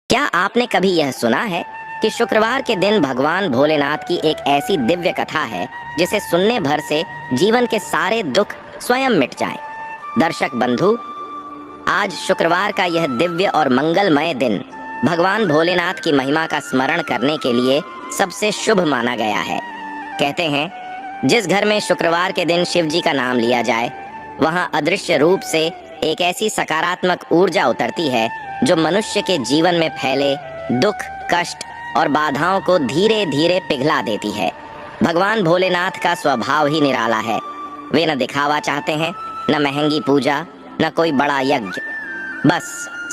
क्या आपने कभी यह सुना है कि शुक्रवार के दिन भगवान भोलेनाथ की एक ऐसी दिव्य कथा है जिसे सुनने भर से जीवन के सारे दुख स्वयं मिट जाएं। दर्शक बंधु, आज शुक्रवार का यह दिव्य और मंगलमय दिन भगवान भोलेनाथ की महिमा का स्मरण करने के लिए सबसे शुभ माना गया है। कहते हैं, जिस घर में शुक्रवार के दिन शिव जी का नाम लिया जाए, वहां अदृश्य रूप से एक ऐसी सकारात्मक ऊर्जा उतरती है जो मनुष्य के जीवन में फैले दुख, कष्ट और बाधाओं को धीरे धीरे पिघला देती है। भगवान भोलेनाथ का स्वभाव ही निराला है। वे न दिखावा चाहते हैं, न महंगी पूजा, न कोई बड़ा यज्ञ, बस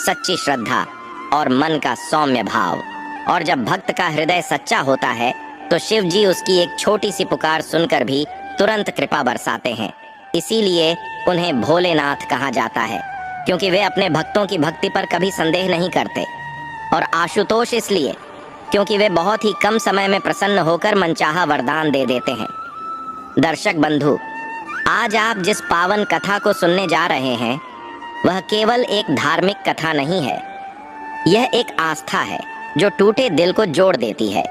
सच्ची श्रद्धा और मन का सौम्य भाव। और जब भक्त का हृदय सच्चा होता है तो शिव जी उसकी एक छोटी सी पुकार सुनकर भी तुरंत कृपा बरसाते हैं। इसीलिए उन्हें भोलेनाथ कहा जाता है, क्योंकि वे अपने भक्तों की भक्ति पर कभी संदेह नहीं करते। और आशुतोष इसलिए क्योंकि वे बहुत ही कम समय में प्रसन्न होकर मनचाहा वरदान दे देते हैं। दर्शक बंधु, आज आप जिस पावन कथा को सुनने जा रहे हैं वह केवल एक धार्मिक कथा नहीं है। यह एक आस्था है जो टूटे दिल को जोड़ देती है।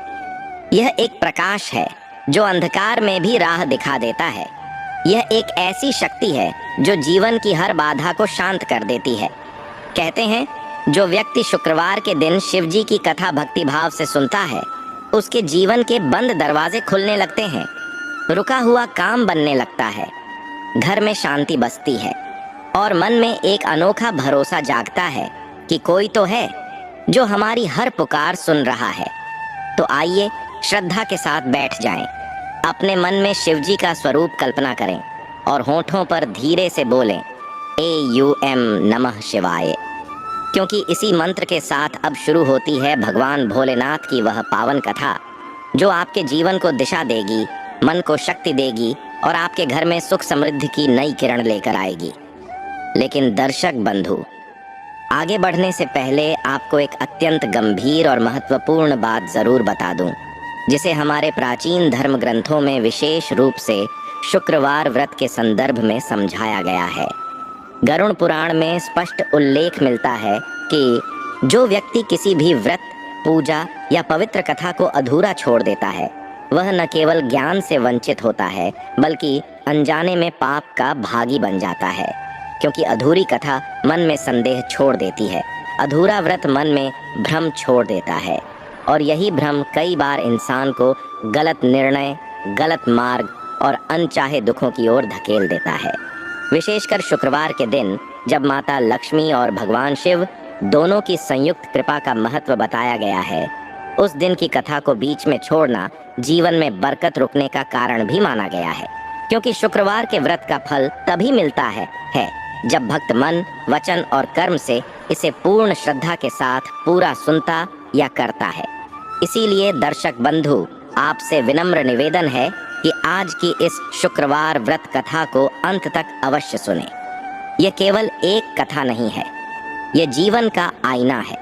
यह एक प्रकाश है जो अंधकार में भी राह दिखा देता है। यह एक ऐसी शक्ति है जो जीवन की हर बाधा को शांत कर देती है। कहते हैं, जो व्यक्ति शुक्रवार के दिन शिव जी की कथा भक्ति भाव से सुनता है, उसके जीवन के बंद दरवाजे खुलने लगते हैं, रुका हुआ काम बनने लगता है, घर में शांति बसती है और मन में एक अनोखा भरोसा जागता है कि कोई तो है जो हमारी हर पुकार सुन रहा है। तो आइए श्रद्धा के साथ बैठ जाएं, अपने मन में शिव जी का स्वरूप कल्पना करें और होठों पर धीरे से बोलें AUM नमः शिवाय, क्योंकि इसी मंत्र के साथ अब शुरू होती है भगवान भोलेनाथ की वह पावन कथा जो आपके जीवन को दिशा देगी, मन को शक्ति देगी और आपके घर में सुख समृद्धि की नई किरण लेकर आएगी। लेकिन दर्शक बंधु, आगे बढ़ने से पहले आपको एक अत्यंत गंभीर और महत्वपूर्ण बात जरूर बता दूं, जिसे हमारे प्राचीन धर्म ग्रंथों में विशेष रूप से शुक्रवार व्रत के संदर्भ में समझाया गया है। गरुड़ पुराण में स्पष्ट उल्लेख मिलता है कि जो व्यक्ति किसी भी व्रत, पूजा या पवित्र कथा को अधूरा छोड़ देता है, वह न केवल ज्ञान से वंचित होता है बल्कि अनजाने में पाप का भागी बन जाता है। क्योंकि अधूरी कथा मन में संदेह छोड़ देती है, अधूरा व्रत मन में भ्रम छोड़ देता है और यही भ्रम कई बार इंसान को गलत निर्णय, गलत मार्ग और अनचाहे दुखों की ओर धकेल देता है। विशेषकर शुक्रवार के दिन जब माता लक्ष्मी और भगवान शिव दोनों की संयुक्त कृपा का महत्व बताया गया है, उस दिन की कथा को बीच में छोड़ना जीवन में बरकत रुकने का कारण भी माना गया है। क्योंकि शुक्रवार के व्रत का फल तभी मिलता है जब भक्त मन, वचन और कर्म से इसे पूर्ण श्रद्धा के साथ पूरा सुनता या करता है। इसीलिए दर्शक बंधु, आपसे विनम्र निवेदन है कि आज की इस शुक्रवार व्रत कथा को अंत तक अवश्य सुनें। यह केवल एक कथा नहीं है, यह जीवन का आईना है।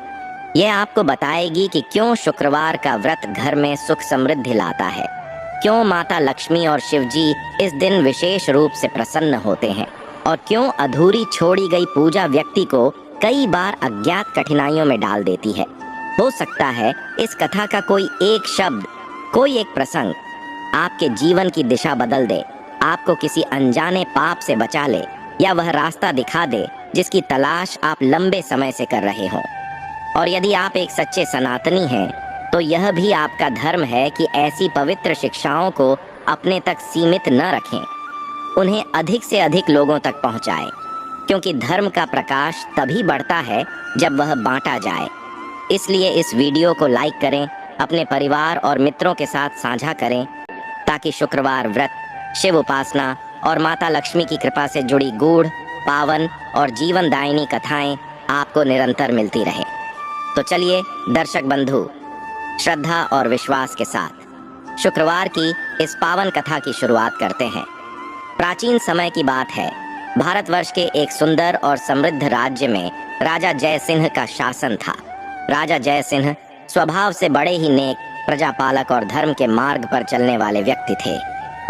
यह आपको बताएगी कि क्यों शुक्रवार का व्रत घर में सुख समृद्धि लाता है, क्यों माता लक्ष्मी और शिव जी इस दिन विशेष रूप से प्रसन्न होते हैं और क्यों अधूरी छोड़ी गई पूजा व्यक्ति को कई बार अज्ञात कठिनाइयों में डाल देती है। हो सकता है इस कथा का कोई एक शब्द, कोई एक प्रसंग आपके जीवन की दिशा बदल दे, आपको किसी अनजाने पाप से बचा ले या वह रास्ता दिखा दे जिसकी तलाश आप लंबे समय से कर रहे हो। और यदि आप एक सच्चे सनातनी हैं तो यह भी आपका धर्म है कि ऐसी पवित्र शिक्षाओं को अपने तक सीमित न रखें, उन्हें अधिक से अधिक लोगों तक पहुंचाएं। क्योंकि धर्म का प्रकाश तभी बढ़ता है जब वह बांटा जाए। इसलिए इस वीडियो को लाइक करें, अपने परिवार और मित्रों के साथ साझा करें, ताकि शुक्रवार व्रत, शिव उपासना और माता लक्ष्मी की कृपा से जुड़ी गूढ़, पावन और जीवनदायिनी कथाएं आपको निरंतर मिलती रहें। तो चलिए दर्शक बंधु, श्रद्धा और विश्वास के साथ शुक्रवार की इस पावन कथा की शुरुआत करते हैं। प्राचीन समय की बात है, भारतवर्ष के एक सुंदर और समृद्ध राज्य में राजा जय सिंह का शासन था। राजा जय सिंह स्वभाव से बड़े ही नेक, प्रजापालक और धर्म के मार्ग पर चलने वाले व्यक्ति थे।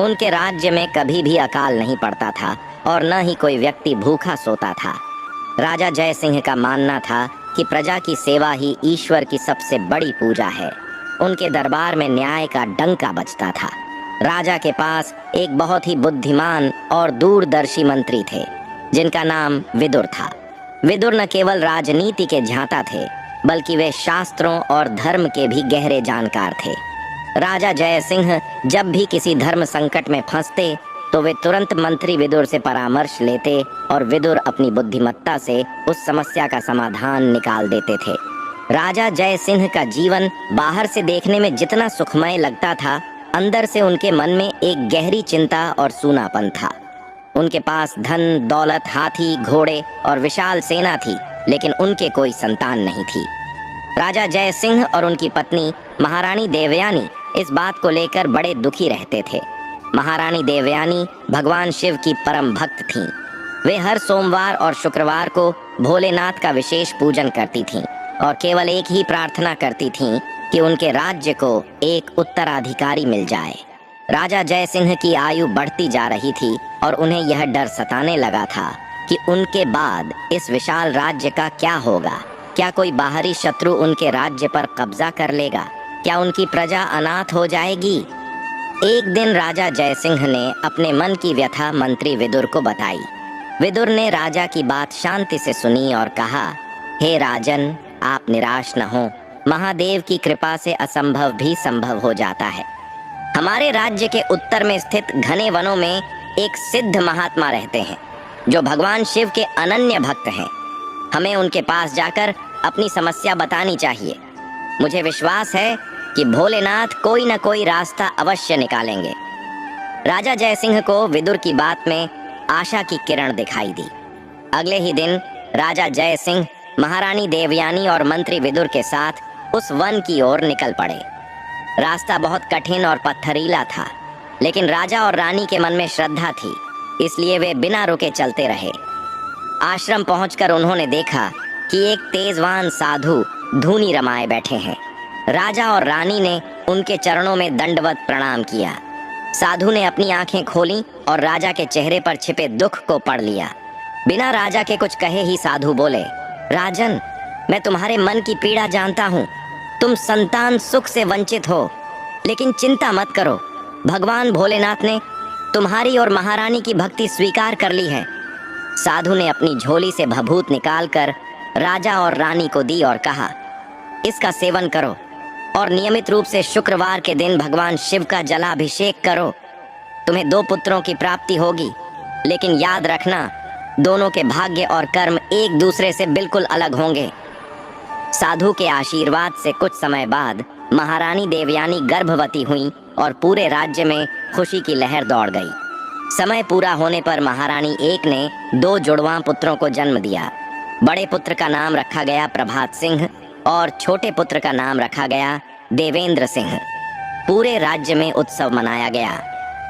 उनके राज्य में कभी भी अकाल नहीं पड़ता था और न ही कोई व्यक्ति भूखा सोता था। राजा जय सिंह का मानना था कि प्रजा की सेवा ही ईश्वर की सबसे बड़ी पूजा है। उनके दरबार में न्याय का डंका बजता था। राजा के पास एक बहुत ही बुद्धिमान और दूरदर्शी मंत्री थे जिनका नाम विदुर था। विदुर न केवल राजनीति के झांता थे बल्कि वे शास्त्रों और धर्म के भी गहरे जानकार थे। राजा जय सिंह जब भी किसी धर्म संकट में फंसते तो वे तुरंत मंत्री विदुर से परामर्श लेते और विदुर अपनी बुद्धिमत्ता से उस समस्या का समाधान निकाल देते थे। राजा जय सिंह का जीवन बाहर से देखने में जितना सुखमय लगता था, अंदर से उनके मन में एक गहरी चिंता और सूनापन था। उनके पास धन दौलत, हाथी घोड़े और विशाल सेना थी, लेकिन उनके कोई संतान नहीं थी। राजा जय सिंह और उनकी पत्नी महारानी देवयानी इस बात को लेकर बड़े दुखी रहते थे। महारानी देवयानी भगवान शिव की परम भक्त थीं। वे हर सोमवार और शुक्रवार को भोलेनाथ का विशेष पूजन करती थीं और केवल एक ही प्रार्थना करती थीं कि उनके राज्य को एक उत्तराधिकारी मिल जाए। राजा जय सिंह की आयु बढ़ती जा रही थी और उन्हें यह डर सताने लगा था कि उनके बाद इस विशाल राज्य का क्या होगा। क्या कोई बाहरी शत्रु उनके राज्य पर कब्जा कर लेगा? क्या उनकी प्रजा अनाथ हो जाएगी? एक दिन राजा जय सिंह ने अपने मन की व्यथा मंत्री विदुर को बताई। विदुर ने राजा की बात शांति से सुनी और कहा, हे राजन, आप निराश न हो। महादेव की कृपा से असंभव भी संभव हो जाता है। हमारे राज्य के उत्तर में स्थित घने वनों में एक सिद्ध महात्मा रहते हैं जो भगवान शिव के अनन्य भक्त हैं। हमें उनके पास जाकर अपनी समस्या बतानी चाहिए। मुझे विश्वास है कि भोलेनाथ कोई न कोई रास्ता अवश्य निकालेंगे। राजा जय सिंह को विदुर की बात में आशा की किरण दिखाई दी। अगले ही दिन राजा जय सिंह महारानी देवयानी और मंत्री विदुर के साथ उस वन की ओर निकल पड़े। रास्ता बहुत कठिन और पत्थरीला था, लेकिन राजा और रानी के मन में श्रद्धा थी, इसलिए वे बिना रुके चलते रहे। आश्रम पहुंचकर उन्होंने देखा कि एक तेजवान साधु धूनी रमाए बैठे हैं। राजा और रानी ने उनके चरणों में दंडवत प्रणाम किया। साधु ने अपनी आंखें खोली और राजा के चेहरे पर छिपे दुख को पढ़ लिया। बिना राजा के कुछ कहे ही साधु बोले, राजन, मैं तुम्हारे मन की पीड़ा जानता हूँ। तुम संतान सुख से वंचित हो, लेकिन चिंता मत करो। भगवान भोलेनाथ ने तुम्हारी और महारानी की भक्ति स्वीकार कर ली है। साधु ने अपनी झोली से भभूत निकालकर राजा और रानी को दी और कहा, इसका सेवन करो और नियमित रूप से शुक्रवार के दिन भगवान शिव का जलाभिषेक करो। तुम्हें 2 पुत्रों की प्राप्ति होगी, लेकिन याद रखना, दोनों के भाग्य और कर्म एक दूसरे से बिल्कुल अलग होंगे। साधु के आशीर्वाद से कुछ समय बाद महारानी देवयानी गर्भवती हुई और पूरे राज्य में खुशी की लहर दौड़ गई। समय पूरा होने पर महारानी एक ने 2 जुड़वां पुत्रों को जन्म दिया। बड़े पुत्र का नाम रखा गया प्रभात सिंह और छोटे पुत्र का नाम रखा गया देवेंद्र सिंह। पूरे राज्य में उत्सव मनाया गया।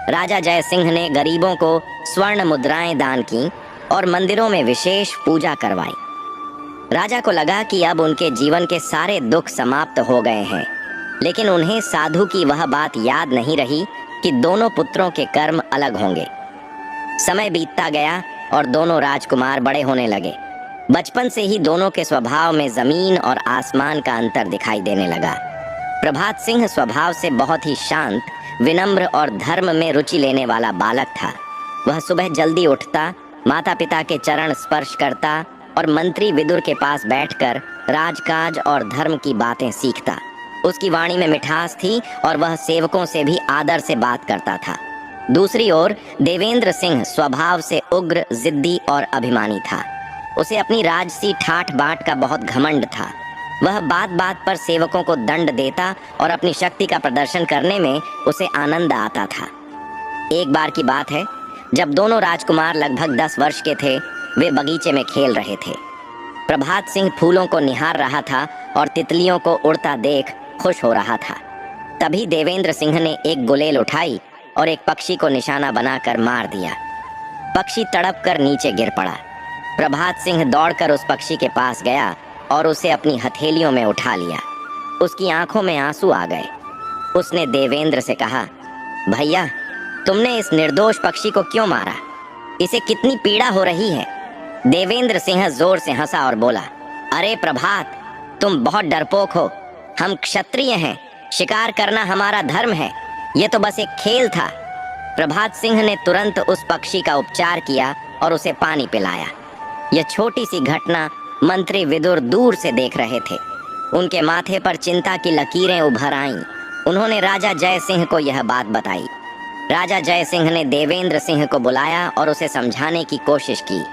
राजा जय सिंह ने गरीबों को स्वर्ण मुद्राएं दान की और मंदिरों में विशेष पूजा करवाई। राजा को लगा कि अब उनके जीवन के सारे दुख समाप्त हो गए हैं, लेकिन उन्हें साधु की वह बात याद नहीं रही कि दोनों पुत्रों के कर्म अलग होंगे। समय बीतता गया और दोनों राजकुमार बड़े होने लगे। बचपन से ही दोनों के स्वभाव में जमीन और आसमान का अंतर दिखाई देने लगा। प्रभात सिंह स्वभाव से बहुत ही शांत, विनम्र और धर्म में रुचि लेने वाला बालक था। वह सुबह जल्दी उठता, माता पिता के चरण स्पर्श करता और मंत्री विदुर के पास बैठकर राजकाज और धर्म की बातें सीखता। उसकी वाणी में मिठास थी और वह सेवकों से भी आदर से बात करता था। दूसरी ओर देवेंद्र सिंह स्वभाव से उग्र, जिद्दी और अभिमानी था। उसे अपनी राजसी ठाठ बाट का बहुत घमंड था। वह बात बात पर सेवकों को दंड देता और अपनी शक्ति का प्रदर्शन करने में उसे आनंद आता था। एक बार की बात है, जब दोनों राजकुमार लगभग 10 वर्ष के थे, वे बगीचे में खेल रहे थे। प्रभात सिंह फूलों को निहार रहा था और तितलियों को उड़ता देख खुश हो रहा था। तभी देवेंद्र सिंह ने एक गुलेल उठाई और एक पक्षी को निशाना बनाकर मार दिया। पक्षी तड़प कर नीचे गिर पड़ा। प्रभात सिंह दौड़कर उस पक्षी के पास गया और उसे अपनी हथेलियों में उठा लिया। उसकी आंखों में आंसू आ गए। उसने देवेंद्र से कहा, भैया, तुमने इस निर्दोष पक्षी को क्यों मारा? इसे कितनी पीड़ा हो रही है। देवेंद्र सिंह जोर से हंसा और बोला, अरे प्रभात, तुम बहुत डरपोक हो। हम क्षत्रिय हैं, शिकार करना हमारा धर्म है। ये तो बस एक खेल था। प्रभात सिंह ने तुरंत उस पक्षी का उपचार किया और उसे पानी पिलाया। यह छोटी सी घटना मंत्री विदुर दूर से देख रहे थे। उनके माथे पर चिंता की लकीरें उभर आईं। उन्होंने राजा जय सिंह को यह बात बताई। राजा जय सिंह ने देवेंद्र सिंह को बुलाया और उसे समझाने की कोशिश की,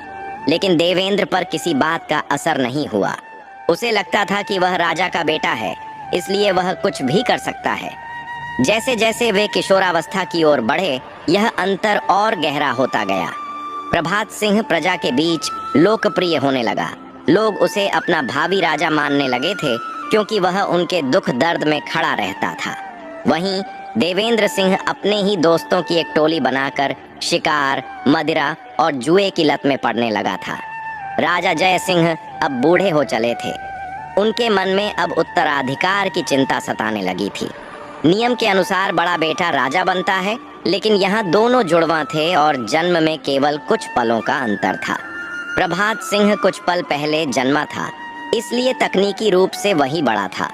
लेकिन देवेंद्र पर किसी बात का असर नहीं हुआ। उसे लगता था कि वह राजा का बेटा है, इसलिए वह कुछ भी कर सकता है। जैसे जैसे वे किशोरावस्था की ओर बढ़े, यह अंतर और गहरा होता गया। प्रभात सिंह प्रजा के बीच लोकप्रिय होने लगा। लोग उसे अपना भावी राजा मानने लगे थे, क्योंकि वह उनके दुख दर्द में खड़ा रहता था। वहीं देवेंद्र सिंह अपने ही दोस्तों की एक टोली बनाकर शिकार, मदिरा और जुए की लत में पड़ने लगा था। राजा जय सिंह अब बूढ़े हो चले थे। उनके मन में अब उत्तराधिकार की चिंता सताने लगी थी। नियम के अनुसार बड़ा बेटा राजा बनता है, लेकिन यहाँ दोनों जुड़वा थे और जन्म में केवल कुछ पलों का अंतर था। प्रभात सिंह कुछ पल पहले जन्मा था, इसलिए तकनीकी रूप से वही बड़ा था।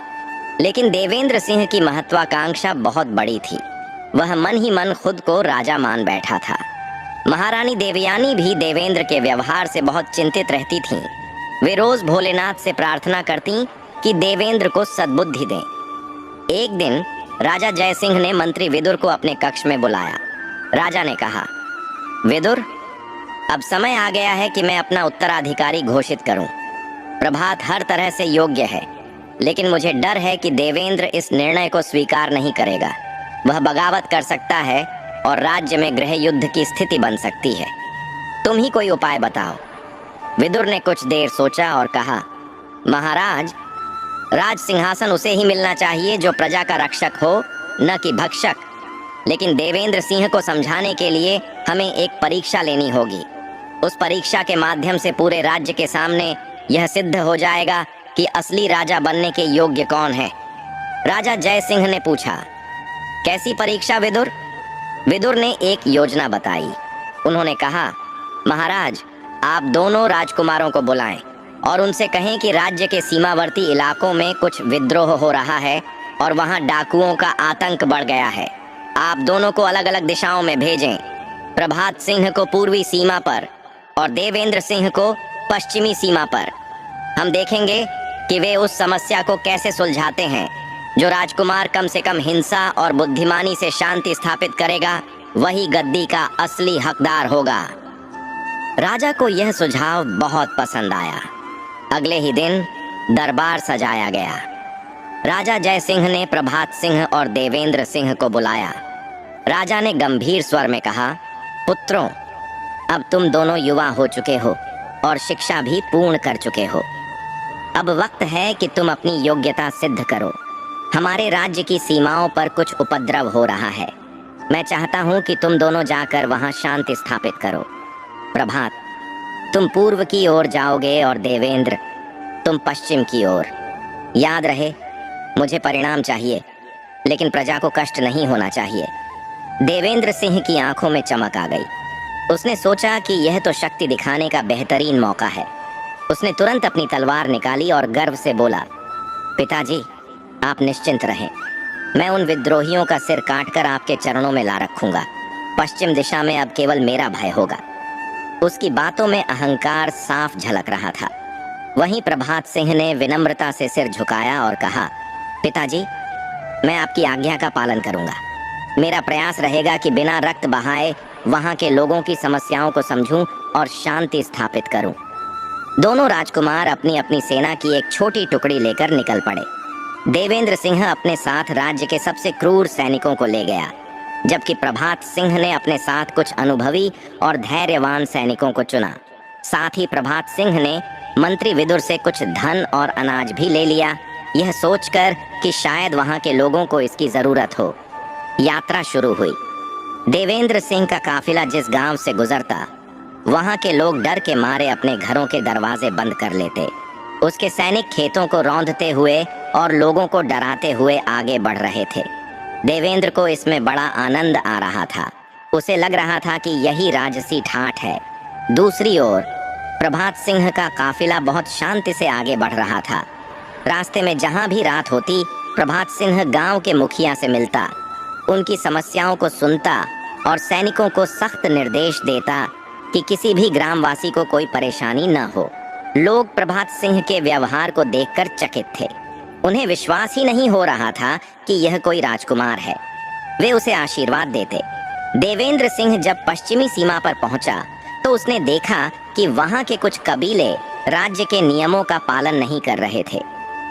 लेकिन देवेंद्र सिंह की महत्वाकांक्षा बहुत बड़ी थी। वह मन ही मन खुद को राजा मान बैठा था। महारानी देवयानी भी देवेंद्र के व्यवहार से बहुत चिंतित रहती थीं। वे रोज भोलेनाथ से प्रार्थना करती कि देवेंद्र को सद्बुद्धि दें। एक दिन राजा जय सिंह ने मंत्री विदुर को अपने कक्ष में बुलाया। राजा ने कहा, विदुर, अब समय आ गया है कि मैं अपना उत्तराधिकारी घोषित करूं। प्रभात हर तरह से योग्य है, लेकिन मुझे डर है कि देवेंद्र इस निर्णय को स्वीकार नहीं करेगा। वह बगावत कर सकता है और राज्य में गृह युद्ध की स्थिति बन सकती है। तुम ही कोई उपाय बताओ। विदुर ने कुछ देर सोचा और कहा, महाराज, राज सिंहासन उसे ही मिलना चाहिए जो प्रजा का रक्षक हो, न कि भक्षक। लेकिन देवेंद्र सिंह को समझाने के लिए हमें एक परीक्षा लेनी होगी। उस परीक्षा के माध्यम से पूरे राज्य के सामने यह सिद्ध हो जाएगा कि असली राजा बनने के योग्य कौन है। राजा जय सिंह ने पूछा, कैसी परीक्षा विदुर? विदुर ने एक योजना बताई। उन्होंने कहा, महाराज, आप दोनों राजकुमारों को बुलाएं और उनसे कहें कि राज्य के सीमावर्ती इलाकों में कुछ विद्रोह हो रहा है और वहां डाकुओं का आतंक बढ़ गया है। आप दोनों को अलग अलग दिशाओं में भेजें। प्रभात सिंह को पूर्वी सीमा पर और देवेंद्र सिंह को पश्चिमी सीमा पर। हम देखेंगे कि वे उस समस्या को कैसे सुलझाते हैं। जो राजकुमार कम से कम हिंसा और बुद्धिमानी से शांति स्थापित करेगा, वही गद्दी का असली हकदार होगा। राजा को यह सुझाव बहुत पसंद आया। अगले ही दिन दरबार सजाया गया। राजा जय सिंह ने प्रभात सिंह और देवेंद्र सिंह को बुलाया। राजा ने गंभीर स्वर में कहा, पुत्रों, अब तुम दोनों युवा हो चुके हो और शिक्षा भी पूर्ण कर चुके हो। अब वक्त है कि तुम अपनी योग्यता सिद्ध करो। हमारे राज्य की सीमाओं पर कुछ उपद्रव हो रहा है। मैं चाहता हूं कि तुम दोनों जाकर वहां शांति स्थापित करो। प्रभात, तुम पूर्व की ओर जाओगे और देवेंद्र, तुम पश्चिम की ओर। याद रहे, मुझे परिणाम चाहिए, लेकिन प्रजा को कष्ट नहीं होना चाहिए। देवेंद्र सिंह की आंखों में चमक आ गई। उसने सोचा कि यह तो शक्ति दिखाने का बेहतरीन मौका है। उसने तुरंत अपनी तलवार निकाली और गर्व से बोला, पिताजी, आप निश्चिंत रहें। मैं उन विद्रोहियों का सिर काटकर आपके चरणों में ला रखूंगा। पश्चिम दिशा में अब केवल मेरा भय होगा। उसकी बातों में अहंकार साफ झलक रहा था। वहीं प्रभात सिंह ने विनम्रता से सिर झुकाया और कहा, पिताजी, मैं आपकी आज्ञा का पालन करूंगा। मेरा प्रयास रहेगा कि बिना रक्त बहाए वहां के लोगों की समस्याओं को समझूं और शांति स्थापित करूं। दोनों राजकुमार अपनी अपनी सेना की एक छोटी टुकड़ी लेकर निकल पड़े। देवेंद्र सिंह अपने साथ राज्य के सबसे क्रूर सैनिकों को ले गया, जबकि प्रभात सिंह ने अपने साथ कुछ अनुभवी और धैर्यवान सैनिकों को चुना। साथ ही प्रभात सिंह ने मंत्री विदुर से कुछ धन और अनाज भी ले लिया, यह सोचकर कि शायद वहां के लोगों को इसकी जरूरत हो। यात्रा शुरू हुई। देवेंद्र सिंह का काफिला जिस गांव से गुजरता, वहां के लोग डर के मारे अपने घरों के दरवाजे बंद कर लेते। उसके सैनिक खेतों को रौंदते हुए और लोगों को डराते हुए आगे बढ़ रहे थे। देवेंद्र को इसमें बड़ा आनंद आ रहा था। उसे लग रहा था कि यही राजसी ठाठ है। दूसरी ओर प्रभात सिंह का काफिला बहुत शांति से आगे बढ़ रहा था। रास्ते में जहां भी रात होती, प्रभात सिंह गांव के मुखिया से मिलता, उनकी समस्याओं को सुनता और सैनिकों को सख्त निर्देश देता कि किसी भी ग्रामवासी को कोई परेशानी न हो। लोग प्रभात सिंह के व्यवहार को देखकर चकित थे। उन्हें विश्वास ही नहीं हो रहा था कि यह कोई राजकुमार है। वे उसे आशीर्वाद देते। देवेंद्र सिंह जब पश्चिमी सीमा पर पहुंचा तो उसने देखा कि वहां के कुछ कबीले राज्य के नियमों का पालन नहीं कर रहे थे।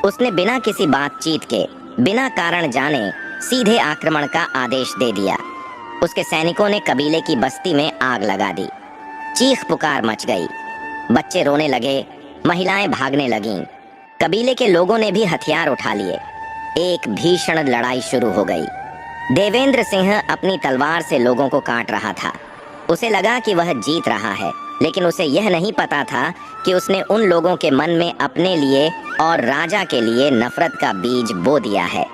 उसने बिना किसी बातचीत के, बिना कारण जाने सीधे आक्रमण का आदेश दे दिया। उसके सैनिकों ने कबीले की बस्ती में आग लगा दी। चीख पुकार मच गई। बच्चे रोने लगे, महिलाएं भागने लगीं। कबीले के लोगों ने भी हथियार उठा लिए। एक भीषण लड़ाई शुरू हो गई। देवेंद्र सिंह अपनी तलवार से लोगों को काट रहा था। उसे लगा कि वह जीत रहा है, लेकिन उसे यह नहीं पता था कि उसने उन लोगों के मन में अपने लिए और राजा के लिए नफरत का बीज बो दिया है।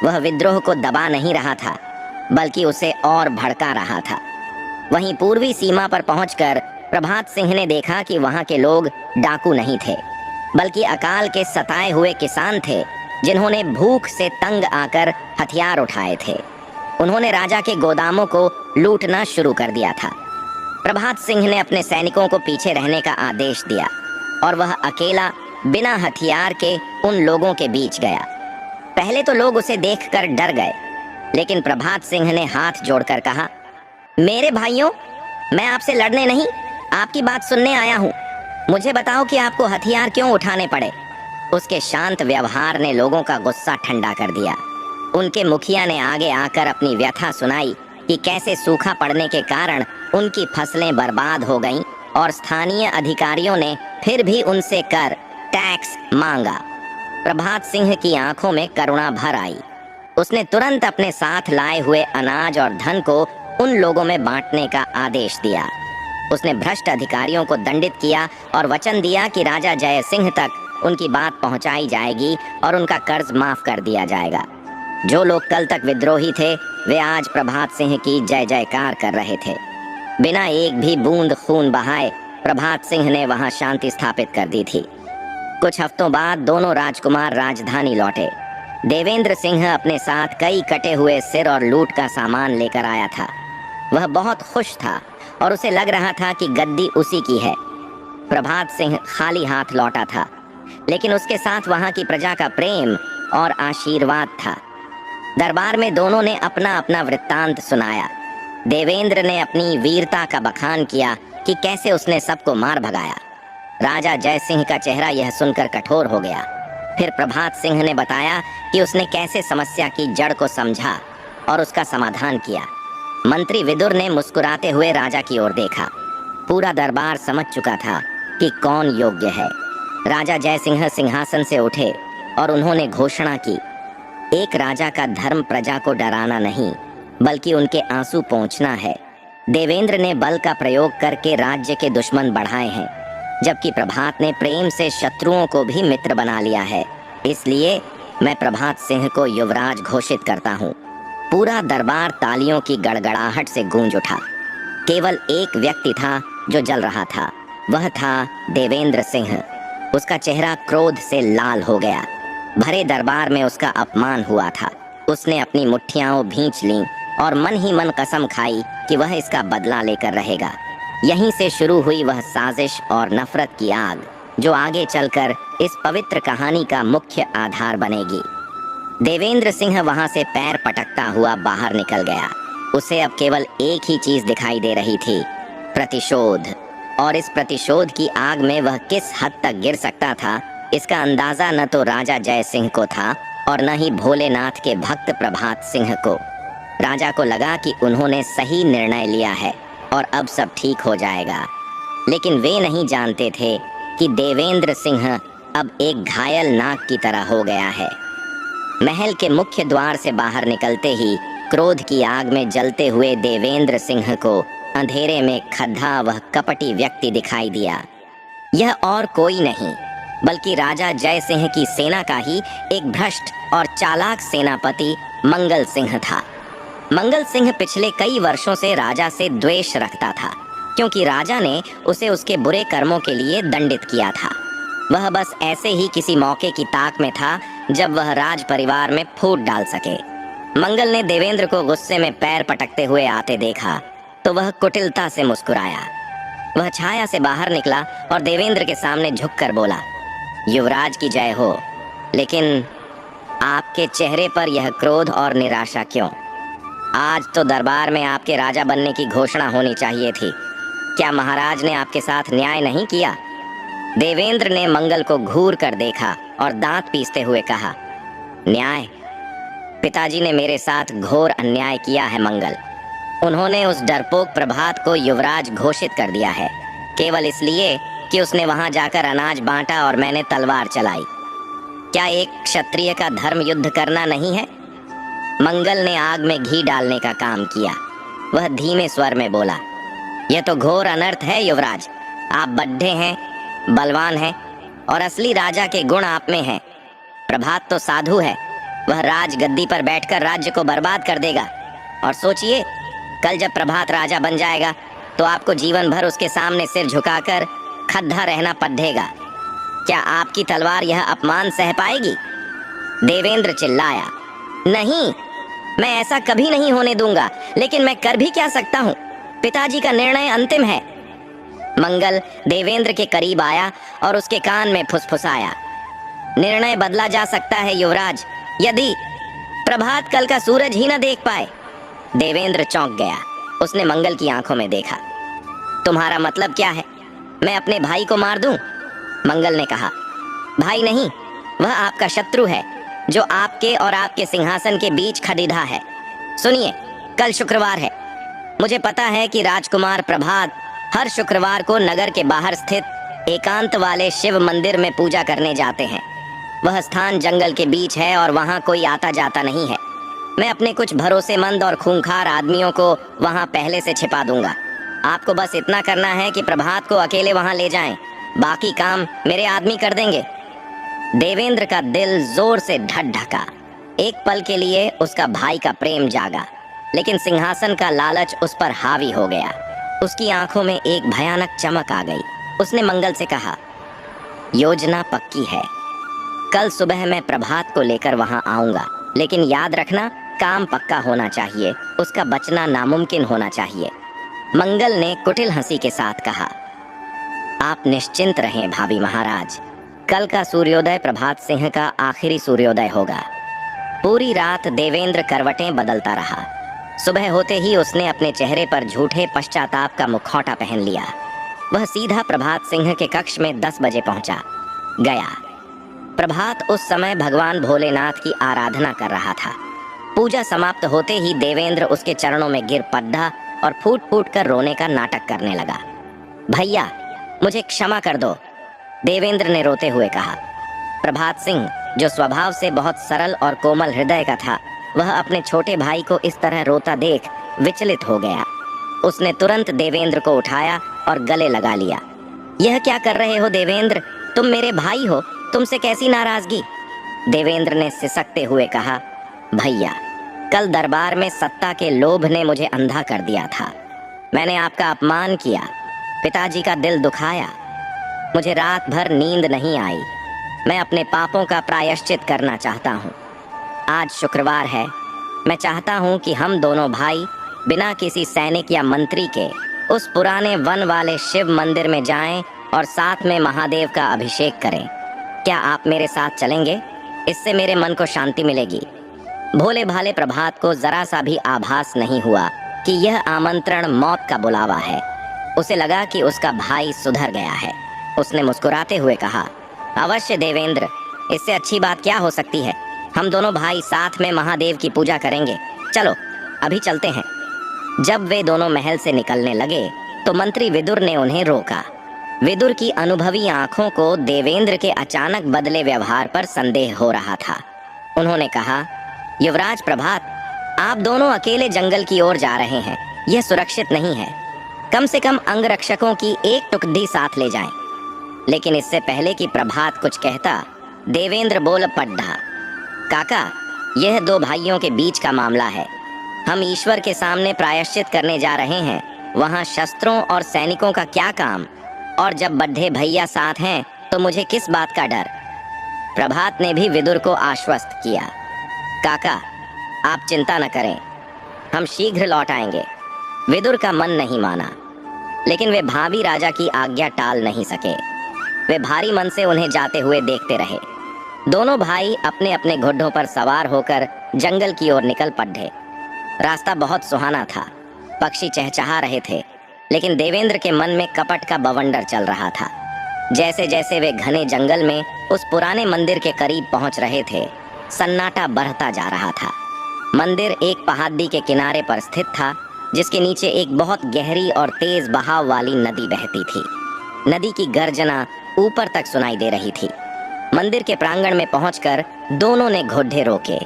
वह विद्रोह को दबा नहीं रहा था, बल्कि उसे और भड़का रहा था। वहीं पूर्वी सीमा पर पहुंचकर प्रभात सिंह ने देखा कि वहां के लोग डाकू नहीं थे, बल्कि अकाल के सताए हुए किसान थे, जिन्होंने भूख से तंग आकर हथियार उठाए थे। उन्होंने राजा के गोदामों को लूटना शुरू कर दिया था। प्रभात सिंह ने अपने सैनिकों को पीछे रहने का आदेश दिया और वह अकेला बिना हथियार के उन लोगों के बीच गया। पहले तो लोग उसे देखकर डर गए, लेकिन प्रभात सिंह ने हाथ जोड़कर कहा, मेरे भाइयों, मैं आपसे लड़ने नहीं, आपकी बात सुनने आया हूँ। मुझे बताओ कि आपको हथियार क्यों उठाने पड़े। उसके शांत व्यवहार ने लोगों का गुस्सा ठंडा कर दिया। उनके मुखिया ने आगे आकर अपनी व्यथा सुनाई कि कैसे सूखा पड़ने के कारण उनकी फसलें बर्बाद हो गईं और स्थानीय अधिकारियों ने फिर भी उनसे कर, टैक्स मांगा। प्रभात सिंह की आंखों में करुणा भर आई। उसने तुरंत अपने साथ लाए हुए अनाज और धन को उन लोगों में बांटने का आदेश दिया। उसने भ्रष्ट अधिकारियों को दंडित किया और वचन दिया कि राजा जय सिंह तक उनकी बात पहुंचाई जाएगी और उनका कर्ज माफ कर दिया जाएगा। जो लोग कल तक विद्रोही थे, वे आज प्रभात सिंह की जय जयकार कर रहे थे। बिना एक भी बूंद खून बहाए प्रभात सिंह ने वहां शांति स्थापित कर दी थी। कुछ हफ्तों बाद दोनों राजकुमार राजधानी लौटे। देवेंद्र सिंह अपने साथ कई कटे हुए सिर और लूट का सामान लेकर आया था। वह बहुत खुश था और उसे लग रहा था कि गद्दी उसी की है। प्रभात सिंह खाली हाथ लौटा था, लेकिन उसके साथ वहां की प्रजा का प्रेम और आशीर्वाद था। दरबार में दोनों ने अपना अपना वृत्तांत सुनाया। देवेंद्र ने अपनी वीरता का बखान किया कि कैसे उसने सबको मार भगाया। राजा जय सिंह का चेहरा यह सुनकर कठोर हो गया। फिर प्रभात सिंह ने बताया कि उसने कैसे समस्या की जड़ को समझा और उसका समाधान किया। मंत्री विदुर ने मुस्कुराते हुए राजा की ओर देखा। पूरा दरबार समझ चुका था कि कौन योग्य है। राजा जय सिंह सिंहासन से उठे और उन्होंने घोषणा की, एक राजा का धर्म प्रजा को डराना नहीं, बल्कि उनके आंसू पोंछना है। देवेंद्र ने बल का प्रयोग करके राज्य के दुश्मन बढ़ाए हैं, जबकि प्रभात ने प्रेम से शत्रुओं को भी मित्र बना लिया है। इसलिए मैं प्रभात सिंह को युवराज घोषित करता हूँ। पूरा दरबार तालियों की गड़गड़ाहट से गूंज उठा। केवल एक व्यक्ति था जो जल रहा था, वह था देवेंद्र सिंह। उसका चेहरा क्रोध से लाल हो गया। भरे दरबार में उसका अपमान हुआ था। उसने अपनी मुट्ठियां भींच लीं और मन ही मन कसम खाई कि वह इसका बदला लेकर रहेगा। यहीं से शुरू हुई वह साजिश और नफरत की आग, जो आगे चलकर इस पवित्र कहानी का मुख्य आधार बनेगी। देवेंद्र सिंह वहां से पैर पटकता हुआ बाहर निकल गया। उसे अब केवल एक ही चीज दिखाई दे रही थी, प्रतिशोध। और इस प्रतिशोध की आग में वह किस हद तक गिर सकता था, इसका अंदाजा न तो राजा जय सिंह को था और न ही भोलेनाथ के भक्त प्रभात सिंह को। राजा को लगा कि उन्होंने सही निर्णय लिया है और अब सब ठीक हो जाएगा। लेकिन वे नहीं जानते थे कि देवेंद्र सिंह अब एक घायल नाग की तरह हो गया है। महल के मुख्य द्वार से बाहर निकलते ही क्रोध की आग में जलते हुए देवेंद्र सिंह को अंधेरे में खद्धा वह कपटी व्यक्ति दिखाई दिया। यह और कोई नहीं बल्कि राजा जय सिंह की सेना का ही एक भ्रष्ट और चालाक सेनापति मंगल सिंह था। मंगल सिंह पिछले कई वर्षों से राजा से द्वेष रखता था। क्योंकि राजा ने उसे उसके बुरे कर्मों के लिए दंडित किया था। वह बस ऐसे ही किसी मौके की ताक में था जब वह राज परिवार में फूट डाल सके। मंगल ने देवेंद्र को गुस्से में पैर पटकते हुए आते देखा तो वह कुटिलता से मुस्कुराया। वह छाया से बाहर निकला और देवेंद्र के सामने झुककर बोला, युवराज की जय हो। लेकिन आपके चेहरे पर यह क्रोध और निराशा क्यों? आज तो दरबार में आपके राजा बनने की घोषणा होनी चाहिए थी। क्या महाराज ने आपके साथ न्याय नहीं किया? देवेंद्र ने मंगल को घूर कर देखा और दांत पीसते हुए कहा, न्याय? पिताजी ने मेरे साथ घोर अन्याय किया है मंगल। उन्होंने उस डरपोक प्रभात को युवराज घोषित कर दिया है, केवल इसलिए कि उसने वहां जाकर अनाज बांटा और मैंने तलवार चलाई। क्या एक क्षत्रिय का धर्म युद्ध करना नहीं है? मंगल ने आग में घी डालने का काम किया। वह धीमे स्वर में बोला, यह तो घोर अनर्थ है युवराज। आप बड्ढे हैं, बलवान हैं और असली राजा के गुण आप में हैं। प्रभात तो साधु है, वह राज गद्दी पर बैठकर राज्य को बर्बाद कर देगा। और सोचिए, कल जब प्रभात राजा बन जाएगा तो आपको जीवन भर उसके सामने सिर झुकाकर खद्धा रहना पड़ेगा। क्या आपकी तलवार यह अपमान सह पाएगी? देवेंद्र चिल्लाया, नहीं, मैं ऐसा कभी नहीं होने दूंगा। लेकिन मैं कर भी क्या सकता हूँ? पिताजी का निर्णय अंतिम है। मंगल देवेंद्र के करीब आया और उसके कान में फुसफुसाया, निर्णय बदला जा सकता है युवराज, यदि प्रभात कल का सूरज ही न देख पाए। देवेंद्र चौंक गया। उसने मंगल की आंखों में देखा। तुम्हारा मतलब क्या है? मैं अपने भाई को मार दूं? मंगल ने कहा, भाई नहीं, वह आपका शत्रु है जो आपके और आपके सिंहासन के बीच खड़ीदा है। सुनिए, कल शुक्रवार है। मुझे पता है कि राजकुमार प्रभात हर शुक्रवार को नगर के बाहर स्थित एकांत वाले शिव मंदिर में पूजा करने जाते हैं। वह स्थान जंगल के बीच है और वहां कोई आता जाता नहीं है। मैं अपने कुछ भरोसेमंद और खूंखार आदमियों को वहां पहले से छिपा दूंगा। आपको बस इतना करना है कि प्रभात को अकेले वहां ले जाएं, बाकी काम मेरे आदमी कर देंगे। देवेंद्र का दिल जोर से ढका। एक पल के लिए उसका भाई का प्रेम जागा, लेकिन सिंहासन का लालच उस पर हावी हो गया। उसकी आंखों में एक भयानक चमक आ गई। उसने मंगल से कहा, योजना पक्की है। कल सुबह मैं प्रभात को लेकर वहां आऊंगा, लेकिन याद रखना, काम पक्का होना चाहिए, उसका बचना नामुमकिन होना चाहिए। मंगल ने कुटिल हंसी के साथ कहा, आप निश्चिंत रहें भावी महाराज, कल का सूर्योदय प्रभात सिंह का आखिरी सूर्योदय होगा। पूरी रात देवेंद्र करवटें बदलता रहा। सुबह होते ही उसने अपने चेहरे पर झूठे पश्चाताप का मुखौटा पहन लिया। वह सीधा प्रभात सिंह के कक्ष में 10 बजे पहुंचा। गया। प्रभात उस समय भगवान भोलेनाथ की आराधना कर रहा था। पूजा समाप्त होते ही देवेंद्र उसके चरणों में गिर पड़ा और फूट फूट कर रोने का नाटक करने लगा। भैया, मुझे क्षमा कर दो, देवेंद्र ने रोते हुए कहा। प्रभात सिंह, जो स्वभाव से बहुत सरल और कोमल हृदय का था, वह अपने छोटे भाई को इस तरह रोता देख विचलित हो गया। उसने तुरंत देवेंद्र को उठाया और गले लगा लिया। यह क्या कर रहे हो देवेंद्र? तुम मेरे भाई हो, तुमसे कैसी नाराजगी? देवेंद्र ने सिसकते हुए कहा, भैया, कल दरबार में सत्ता के लोभ ने मुझे अंधा कर दिया था। मैंने आपका अपमान किया, पिताजी का दिल दुखाया। मुझे रात भर नींद नहीं आई। मैं अपने पापों का प्रायश्चित करना चाहता हूँ। आज शुक्रवार है। मैं चाहता हूँ कि हम दोनों भाई बिना किसी सैनिक या मंत्री के उस पुराने वन वाले शिव मंदिर में जाएं और साथ में महादेव का अभिषेक करें। क्या आप मेरे साथ चलेंगे? इससे मेरे मन को शांति मिलेगी। भोले भाले प्रभात को जरा सा भी आभास नहीं हुआ कि यह आमंत्रण मौत का बुलावा है। उसे लगा कि उसका भाई सुधर गया है। उसने मुस्कुराते हुए कहा, अवश्य देवेंद्र, इससे अच्छी बात क्या हो सकती है। हम दोनों भाई साथ में महादेव की पूजा करेंगे। चलो, अभी चलते हैं। जब वे दोनों महल से निकलने लगे तो मंत्री विदुर ने उन्हें रोका। विदुर की अनुभवी आंखों को देवेंद्र के अचानक बदले व्यवहार पर संदेह हो रहा था। उन्होंने कहा, युवराज प्रभात, आप दोनों अकेले जंगल की ओर जा रहे हैं। यह सुरक्षित नहीं है। कम से कम अंगरक्षकों की एक टुकड़ी साथ ले जाएं। लेकिन इससे पहले कि प्रभात कुछ कहता, देवेंद्र बोल पड़ा, काका, यह दो भाइयों के बीच का मामला है। हम ईश्वर के सामने प्रायश्चित करने जा रहे हैं वहाँ शस्त्रों और सैनिकों का क्या काम, और जब बड्ढे भैया साथ हैं तो मुझे किस बात का डर। प्रभात ने भी विदुर को आश्वस्त किया। काका, आप चिंता न करें, हम शीघ्र लौट आएंगे। विदुर का मन नहीं माना, लेकिन वे भावी राजा की आज्ञा टाल नहीं सके। वे भारी मन से उन्हें जाते हुए देखते रहे। दोनों भाई अपने अपने घोड़ों पर सवार होकर जंगल की ओर निकल पड़े। रास्ता बहुत सुहाना था, पक्षी चहचहा रहे थे, लेकिन देवेंद्र के मन में कपट का बवंडर चल रहा था। जैसे जैसे वे घने जंगल में उस पुराने मंदिर के करीब पहुंच रहे थे, सन्नाटा बढ़ता जा रहा था। मंदिर एक पहाड़ी के किनारे पर स्थित था, जिसके नीचे एक बहुत गहरी और तेज बहाव वाली नदी बहती थी। नदी की गर्जना ऊपर तक सुनाई दे रही थी। मंदिर के प्रांगण में पहुंचकर दोनों ने घोड़े रोके।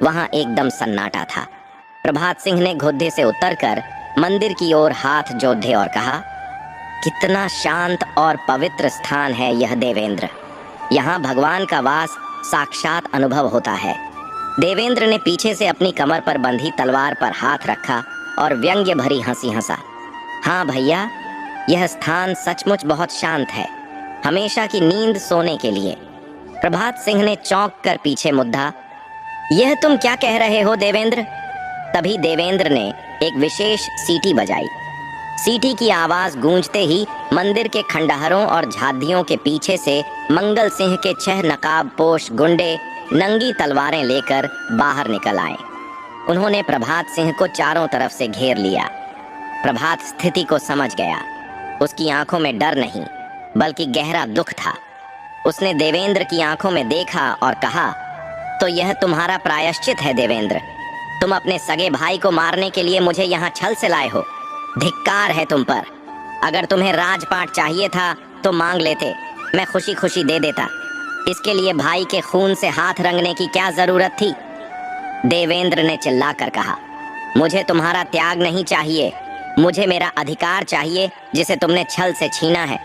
वहां एकदम सन्नाटा था। प्रभात सिंह ने घोड़े से उतरकर मंदिर की ओर हाथ जोड़े और कहा, कितना शांत और पवित्र स्थान है यह देवेंद्र। यहाँ भगवान का वास साक्षात अनुभव होता है। देवेंद्र ने पीछे से अपनी कमर पर बंधी तलवार पर हाथ रखा और व्यंग्य भरी हंसी हंसा। हाँ भैया, यह स्थान सचमुच बहुत शांत है, हमेशा की नींद सोने के लिए। प्रभात सिंह ने चौंक कर पीछे मुद्दा, यह तुम क्या कह रहे हो देवेंद्र? तभी देवेंद्र ने एक विशेष सीटी बजाई। सीटी की आवाज गूंजते ही मंदिर के खंडहरों और झादियों के पीछे से मंगल सिंह के 6 नकाबपोश गुंडे नंगी तलवारें लेकर बाहर निकल आए। उन्होंने प्रभात सिंह को चारों तरफ से घेर लिया। प्रभात स्थिति को समझ गया। उसकी आंखों में डर नहीं, बल्कि गहरा दुख था। उसने देवेंद्र की आंखों में देखा और कहा, तो यह तुम्हारा प्रायश्चित है देवेंद्र। तुम अपने सगे भाई को मारने के लिए मुझे यहाँ छल से लाए हो। धिक्कार है तुम पर। अगर तुम्हें राजपाट चाहिए था तो मांग लेते, मैं खुशी खुशी दे देता। इसके लिए भाई के खून से हाथ रंगने की क्या जरूरत थी? देवेंद्र ने चिल्लाकर कहा, मुझे तुम्हारा त्याग नहीं चाहिए, मुझे मेरा अधिकार चाहिए जिसे तुमने छल से छीना है।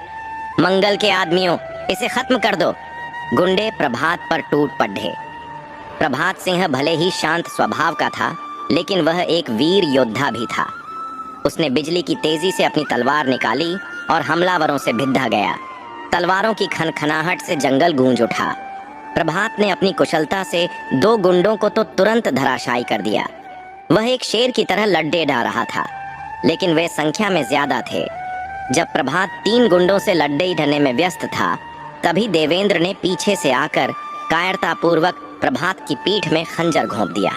मंगल के आदमियों, इसे खत्म कर दो। गुंडे प्रभात पर टूट पड़े। प्रभात सिंह भले ही शांत स्वभाव का था, लेकिन वह एक वीर योद्धा भी था। उसने बिजली की तेजी से अपनी तलवार निकाली और हमलावरों से भिद्दा गया। तलवारों की खनखनाहट से जंगल गूंज उठा। प्रभात ने अपनी कुशलता से 2 गुंडों को तो तुरंत धराशायी कर दिया। वह एक शेर की तरह लड्डे डा रहा था, लेकिन वे संख्या में ज्यादा थे। जब प्रभात 3 गुंडों से लड्डे ढने में व्यस्त था, तभी देवेंद्र ने पीछे से आकर कायरतापूर्वक प्रभात की पीठ में खंजर घोंप दिया।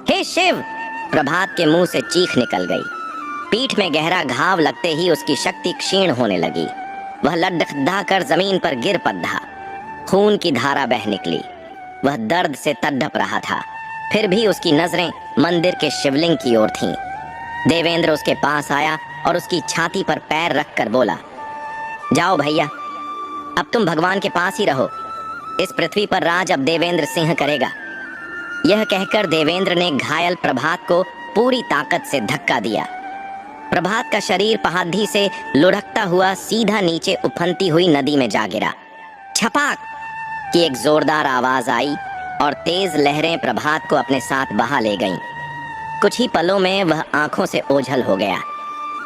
हे शिव! प्रभात के मुंह से चीख निकल गई। पीठ में गहरा घाव लगते ही उसकी शक्ति क्षीण होने लगी। वह लड़खड़ा कर जमीन पर गिर पड़ा। खून की धारा बह निकली। वह दर्द से तड़प रहा था, फिर भी उसकी नजरें मंदिर के शिवलिंग की ओर थीं। देवेंद्र उसके पास आया और उसकी छाती पर पैर रखकर बोला, जाओ भैया, अब तुम भगवान के पास ही रहो। इस पृथ्वी पर राज अब देवेंद्र सिंह करेगा। यह कहकर देवेंद्र ने घायल प्रभात को पूरी ताकत से धक्का दिया। प्रभात का शरीर पहाड़ी से लुढ़कता हुआ सीधा नीचे उफनती हुई नदी में जा गिरा। छपाक की एक जोरदार आवाज आई और तेज लहरें प्रभात को अपने साथ बहा ले गईं। कुछ ही पलों में वह आंखों से ओझल हो गया।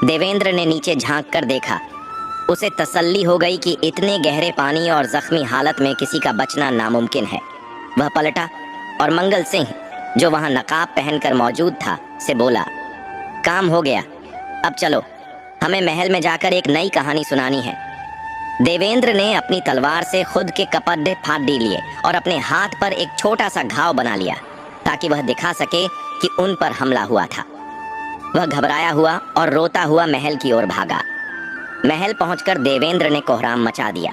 देवेंद्र ने नीचे झांक कर देखा। उसे तसल्ली हो गई कि इतने गहरे पानी और जख्मी हालत में किसी का बचना नामुमकिन है। वह पलटा और मंगल सिंह, जो वहां नकाब पहनकर मौजूद था, से बोला, काम हो गया, अब चलो, हमें महल में जाकर एक नई कहानी सुनानी है। देवेंद्र ने अपनी तलवार से खुद के कपड़े फाड़ लिए और अपने हाथ पर एक छोटा सा घाव बना लिया, ताकि वह दिखा सके कि उन पर हमला हुआ था। वह घबराया हुआ और रोता हुआ महल की ओर भागा। महल पहुंचकर देवेंद्र ने कोहराम मचा दिया।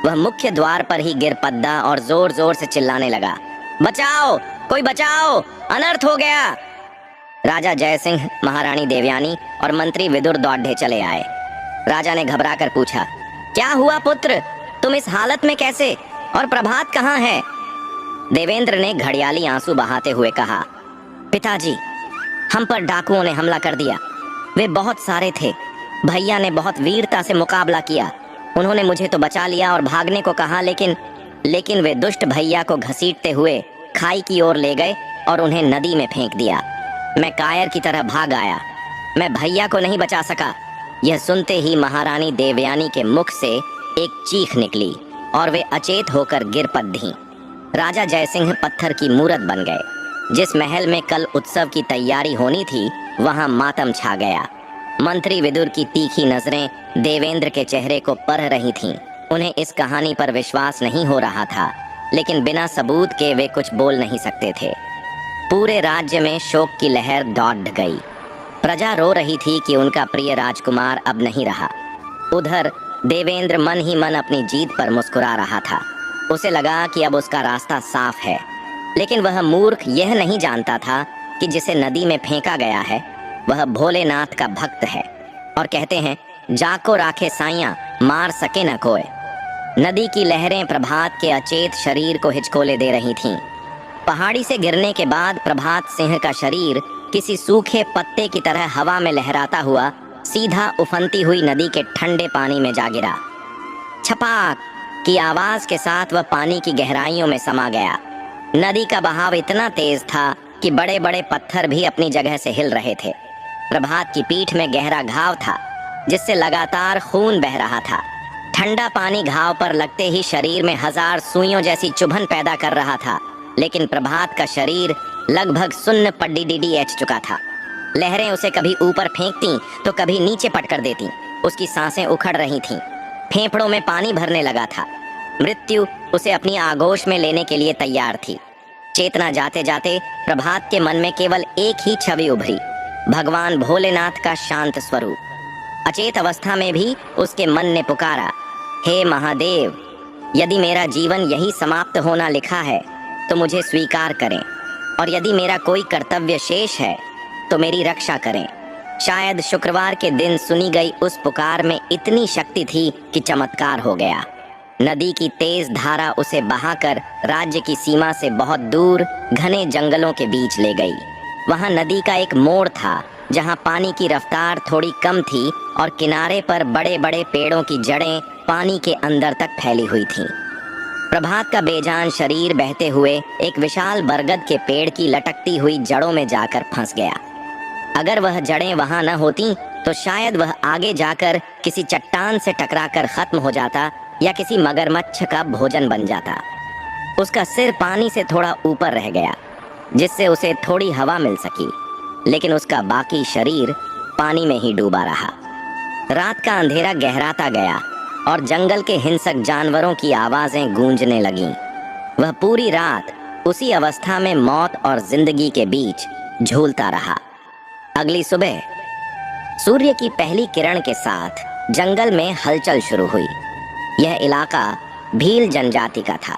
वह मुख्य द्वार पर ही गिर पड़ा और जोर जोर से चिल्लाने लगा, बचाओ, कोई बचाओ, अनर्थ हो गया। राजा जय सिंह, महारानी देवयानी और मंत्री विदुर दौड़े चले आए। राजा ने घबराकर पूछा, क्या हुआ पुत्र, तुम इस हालत में कैसे, और प्रभात कहाँ है? देवेंद्र ने घड़ियाली आंसू बहाते हुए कहा, पिताजी, हम पर डाकुओं ने हमला कर दिया। वे बहुत सारे थे। भैया ने बहुत वीरता से मुकाबला किया। उन्होंने मुझे तो बचा लिया और भागने को कहा, लेकिन वे दुष्ट भैया को घसीटते हुए खाई की ओर ले गए और उन्हें नदी में फेंक दिया। मैं कायर की तरह भाग आया। मैं भैया को नहीं बचा सका। यह सुनते ही महारानी देवयानी के मुख से एक चीख निकली और वे अचेत होकर गिर पड़ी। राजा जयसिंह पत्थर की मूरत बन गए। जिस महल में कल उत्सव की तैयारी होनी थी वहां मातम छा गया। मंत्री विदुर की तीखी नजरें देवेंद्र के चेहरे को पढ़ रही थीं। उन्हें इस कहानी पर विश्वास नहीं हो रहा था, लेकिन बिना सबूत के वे कुछ बोल नहीं सकते थे। पूरे राज्य में शोक की लहर दौड़ गई। प्रजा रो रही थी कि उनका प्रिय राजकुमार अब नहीं रहा। उधर देवेंद्र मन ही मन अपनी जीत पर मुस्कुरा रहा था। उसे लगा कि अब उसका रास्ता साफ है, लेकिन वह मूर्ख यह नहीं जानता था कि जिसे नदी में फेंका गया है वह भोलेनाथ का भक्त है। और कहते हैं, जाको राखे साइयां मार सके न कोई। नदी की लहरें प्रभात के अचेत शरीर को हिचकोले दे रही थीं। पहाड़ी से गिरने के बाद प्रभात सिंह का शरीर किसी सूखे पत्ते की तरह हवा में लहराता हुआ सीधा उफनती हुई नदी के ठंडे पानी में जा गिरा। छपाक की आवाज के साथ वह पानी की गहराइयों में समा गया। नदी का बहाव इतना तेज था कि बड़े बड़े पत्थर भी अपनी जगह से हिल रहे थे। प्रभात की पीठ में गहरा घाव था जिससे लगातार खून बह रहा था। ठंडा पानी घाव पर लगते ही शरीर में हजार सुइयों जैसी चुभन पैदा कर रहा था, लेकिन प्रभात का शरीर लगभग सुन्न पड्डी एच चुका था। लहरें उसे कभी ऊपर फेंकती तो कभी नीचे पटकर देती। उसकी सांसें उखड़ रही थीं, फेफड़ों में पानी भरने लगा था। मृत्यु उसे अपनी आगोश में लेने के लिए तैयार थी। चेतना जाते जाते प्रभात के मन में केवल एक ही छवि उभरी, भगवान भोलेनाथ का शांत स्वरूप। अचेत अवस्था में भी उसके मन ने पुकारा, हे महादेव, यदि मेरा जीवन यही समाप्त होना लिखा है तो मुझे स्वीकार करें, और यदि मेरा कोई कर्तव्य शेष है तो मेरी रक्षा करें। शायद शुक्रवार के दिन सुनी गई उस पुकार में इतनी शक्ति थी कि चमत्कार हो गया। नदी की तेज धारा उसे बहाकर राज्य की सीमा से बहुत दूर घने जंगलों के बीच ले गई। वहां नदी का एक मोड़ था जहां पानी की रफ्तार थोड़ी कम थी और किनारे पर बड़े बड़े पेड़ों की जड़ें पानी के अंदर तक फैली हुई थीं। प्रभात का बेजान शरीर बहते हुए एक विशाल बरगद के पेड़ की लटकती हुई जड़ों में जाकर फंस गया। अगर वह जड़ें वहां न होती तो शायद वह आगे जाकर किसी चट्टान से टकराकर खत्म हो जाता या किसी मगरमच्छ का भोजन बन जाता। उसका सिर पानी से थोड़ा ऊपर रह गया जिससे उसे थोड़ी हवा मिल सकी, लेकिन उसका बाकी शरीर पानी में ही डूबा रहा। रात का अंधेरा गहराता गया और जंगल के हिंसक जानवरों की आवाजें गूंजने लगीं। वह पूरी रात उसी अवस्था में मौत और जिंदगी के बीच झूलता रहा। अगली सुबह सूर्य की पहली किरण के साथ जंगल में हलचल शुरू हुई। यह इलाका भील जनजाति का था,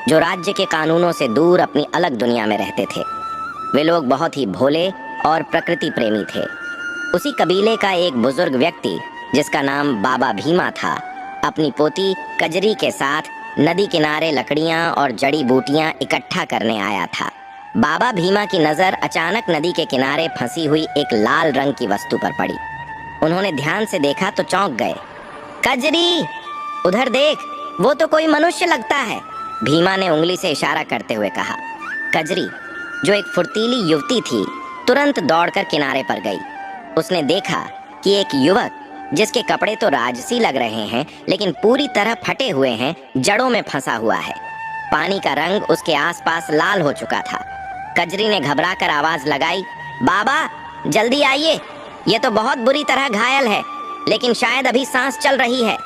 जो राज्य के कानूनों से दूर अपनी अलग दुनिया में रहते थे। वे लोग बहुत ही भोले और प्रकृति प्रेमी थे। उसी कबीले का एक बुजुर्ग व्यक्ति, जिसका नाम बाबा भीमा था, अपनी पोती कजरी के साथ नदी किनारे लकड़ियां और जड़ी बूटियां इकट्ठा करने आया था। बाबा भीमा की नजर अचानक नदी के किनारे फंसी हुई एक लाल रंग की वस्तु पर पड़ी। उन्होंने ध्यान से देखा तो चौंक गए। कजरी, उधर देख, वो तो कोई मनुष्य लगता है, भीमा ने उंगली से इशारा करते हुए कहा। कजरी, जो एक फुर्तीली युवती थी, तुरंत दौड़कर किनारे पर गई। उसने देखा कि एक युवक, जिसके कपड़े तो राजसी लग रहे हैं लेकिन पूरी तरह फटे हुए हैं, जड़ों में फंसा हुआ है। पानी का रंग उसके आसपास लाल हो चुका था। कजरी ने घबराकर आवाज लगाई, बाबा जल्दी आइए, ये तो बहुत बुरी तरह घायल है, लेकिन शायद अभी सांस चल रही है।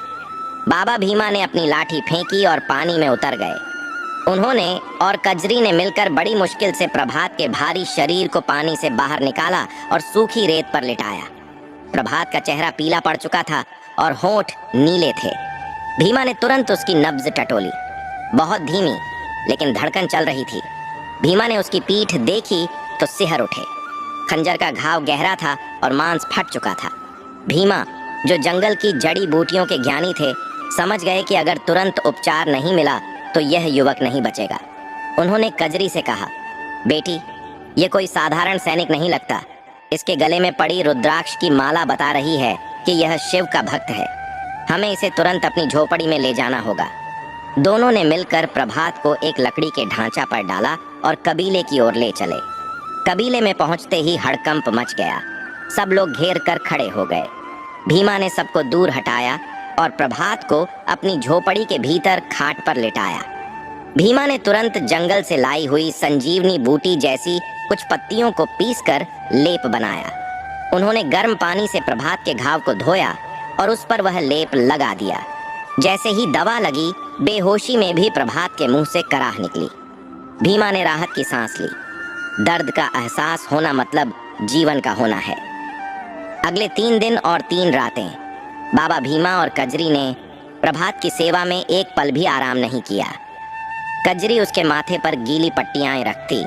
बाबा भीमा ने अपनी लाठी फेंकी और पानी में उतर गए। उन्होंने और कजरी ने मिलकर बड़ी मुश्किल से प्रभात के भारी शरीर को पानी से बाहर निकाला और सूखी रेत पर लिटाया। प्रभात का चेहरा पीला पड़ चुका था और होंठ नीले थे। भीमा ने तुरंत उसकी नब्ज टटोली। बहुत धीमी लेकिन धड़कन चल रही थी। भीमा ने उसकी पीठ देखी तो सिहर उठे। खंजर का घाव गहरा था और मांस फट चुका था। भीमा, जो जंगल की जड़ी बूटियों के ज्ञानी थे, समझ गए कि अगर तुरंत उपचार नहीं मिला तो यह युवक नहीं बचेगा। उन्होंने कजरी से कहा, बेटी, ये कोई साधारण सैनिक नहीं लगता। इसके गले में पड़ी रुद्राक्ष की माला बता रही है कि यह शिव का भक्त है। हमें इसे तुरंत अपनी झोपड़ी में ले जाना होगा। दोनों ने मिलकर प्रभात को एक लकड़ी के ढांचा पर डाला और कबीले की ओर ले चले। कबीले में पहुंचते ही हड़कंप मच गया। सब लोग घेर कर खड़े हो गए। भीमा ने सबको दूर हटाया और प्रभात को अपनी झोपड़ी के भीतर खाट पर लिटाया। भीमा ने तुरंत जंगल से लाई हुई संजीवनी बूटी जैसी कुछ पत्तियों को पीसकर लेप बनाया। उन्होंने गर्म पानी से प्रभात के घाव को धोया और उस पर वह लेप लगा दिया। जैसे ही दवा लगी, बेहोशी में भी प्रभात के मुंह से कराह निकली। भीमा ने राहत की सांस ली। दर्द का एहसास होना मतलब जीवन का होना है। अगले 3 दिन और 3 रातें बाबा भीमा और कजरी ने प्रभात की सेवा में एक पल भी आराम नहीं किया। कजरी उसके माथे पर गीली पट्टियां रखती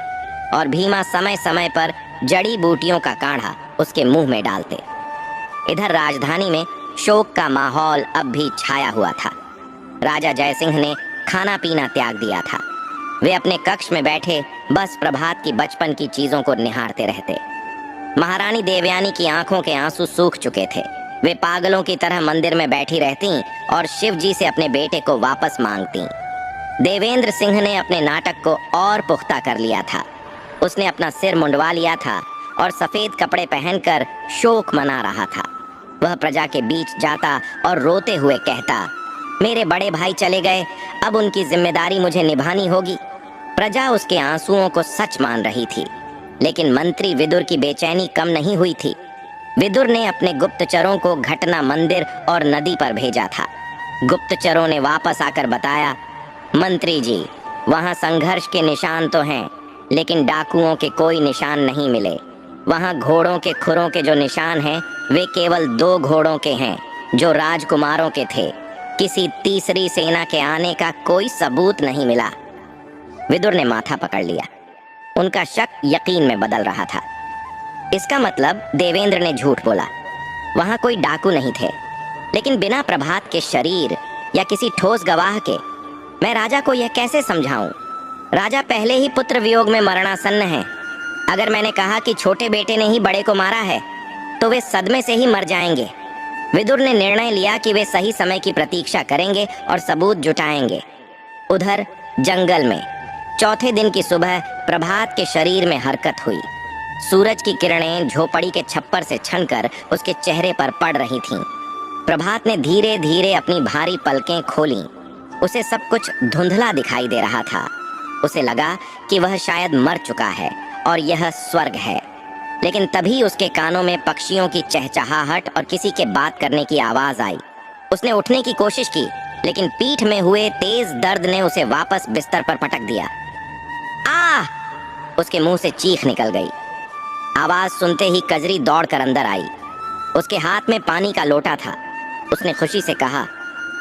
और भीमा समय समय पर जड़ी बूटियों का काढ़ा उसके मुंह में डालते। इधर राजधानी में शोक का माहौल अब भी छाया हुआ था। राजा जयसिंह ने खाना पीना त्याग दिया था। वे अपने कक्ष में बैठे बस प्रभात की बचपन की चीजों को निहारते रहते। महारानी देवयानी की आंखों के आंसू सूख चुके थे। वे पागलों की तरह मंदिर में बैठी रहती और शिव जी से अपने बेटे को वापस मांगती। देवेंद्र सिंह ने अपने नाटक को और पुख्ता कर लिया था। उसने अपना सिर मुंडवा लिया था और सफेद कपड़े पहनकर शोक मना रहा था। वह प्रजा के बीच जाता और रोते हुए कहता, मेरे बड़े भाई चले गए, अब उनकी जिम्मेदारी मुझे निभानी होगी। प्रजा उसके आंसुओं को सच मान रही थी, लेकिन मंत्री विदुर की बेचैनी कम नहीं हुई थी। विदुर ने अपने गुप्तचरों को घटना मंदिर और नदी पर भेजा था। गुप्तचरों ने वापस आकर बताया, मंत्री जी, वहां संघर्ष के निशान तो हैं, लेकिन डाकुओं के कोई निशान नहीं मिले। वहां घोड़ों के खुरों के जो निशान हैं, वे केवल 2 घोड़ों के हैं जो राजकुमारों के थे। किसी तीसरी सेना के आने का कोई सबूत नहीं मिला। विदुर ने माथा पकड़ लिया। उनका शक यकीन में बदल रहा था। इसका मतलब देवेंद्र ने झूठ बोला। वहां कोई डाकू नहीं थे, लेकिन बिना प्रभात के शरीर या किसी ठोस गवाह के मैं राजा को यह कैसे समझाऊं? राजा पहले ही पुत्र वियोग में मरणासन्न हैं। अगर मैंने कहा कि छोटे बेटे ने ही बड़े को मारा है, तो वे सदमे से ही मर जाएंगे। विदुर ने निर्णय लिया कि वे सही समय की प्रतीक्षा करेंगे और सबूत जुटाएंगे। उधर जंगल में चौथे दिन की सुबह प्रभात के शरीर में हरकत हुई। सूरज की किरणें झोपड़ी के छप्पर से छनकर उसके चेहरे पर पड़ रही थीं। प्रभात ने धीरे धीरे अपनी भारी पलकें खोलीं। उसे सब कुछ धुंधला दिखाई दे रहा था। उसे लगा कि वह शायद मर चुका है और यह स्वर्ग है। लेकिन तभी उसके कानों में पक्षियों की चहचहाहट और किसी के बात करने की आवाज आई। उसने उठने की कोशिश की, लेकिन पीठ में हुए तेज दर्द ने उसे वापस बिस्तर पर पटक दिया। आ! उसके मुंह से चीख निकल गई। आवाज सुनते ही कजरी दौड़कर अंदर आई। उसके हाथ में पानी का लोटा था। उसने खुशी से कहा,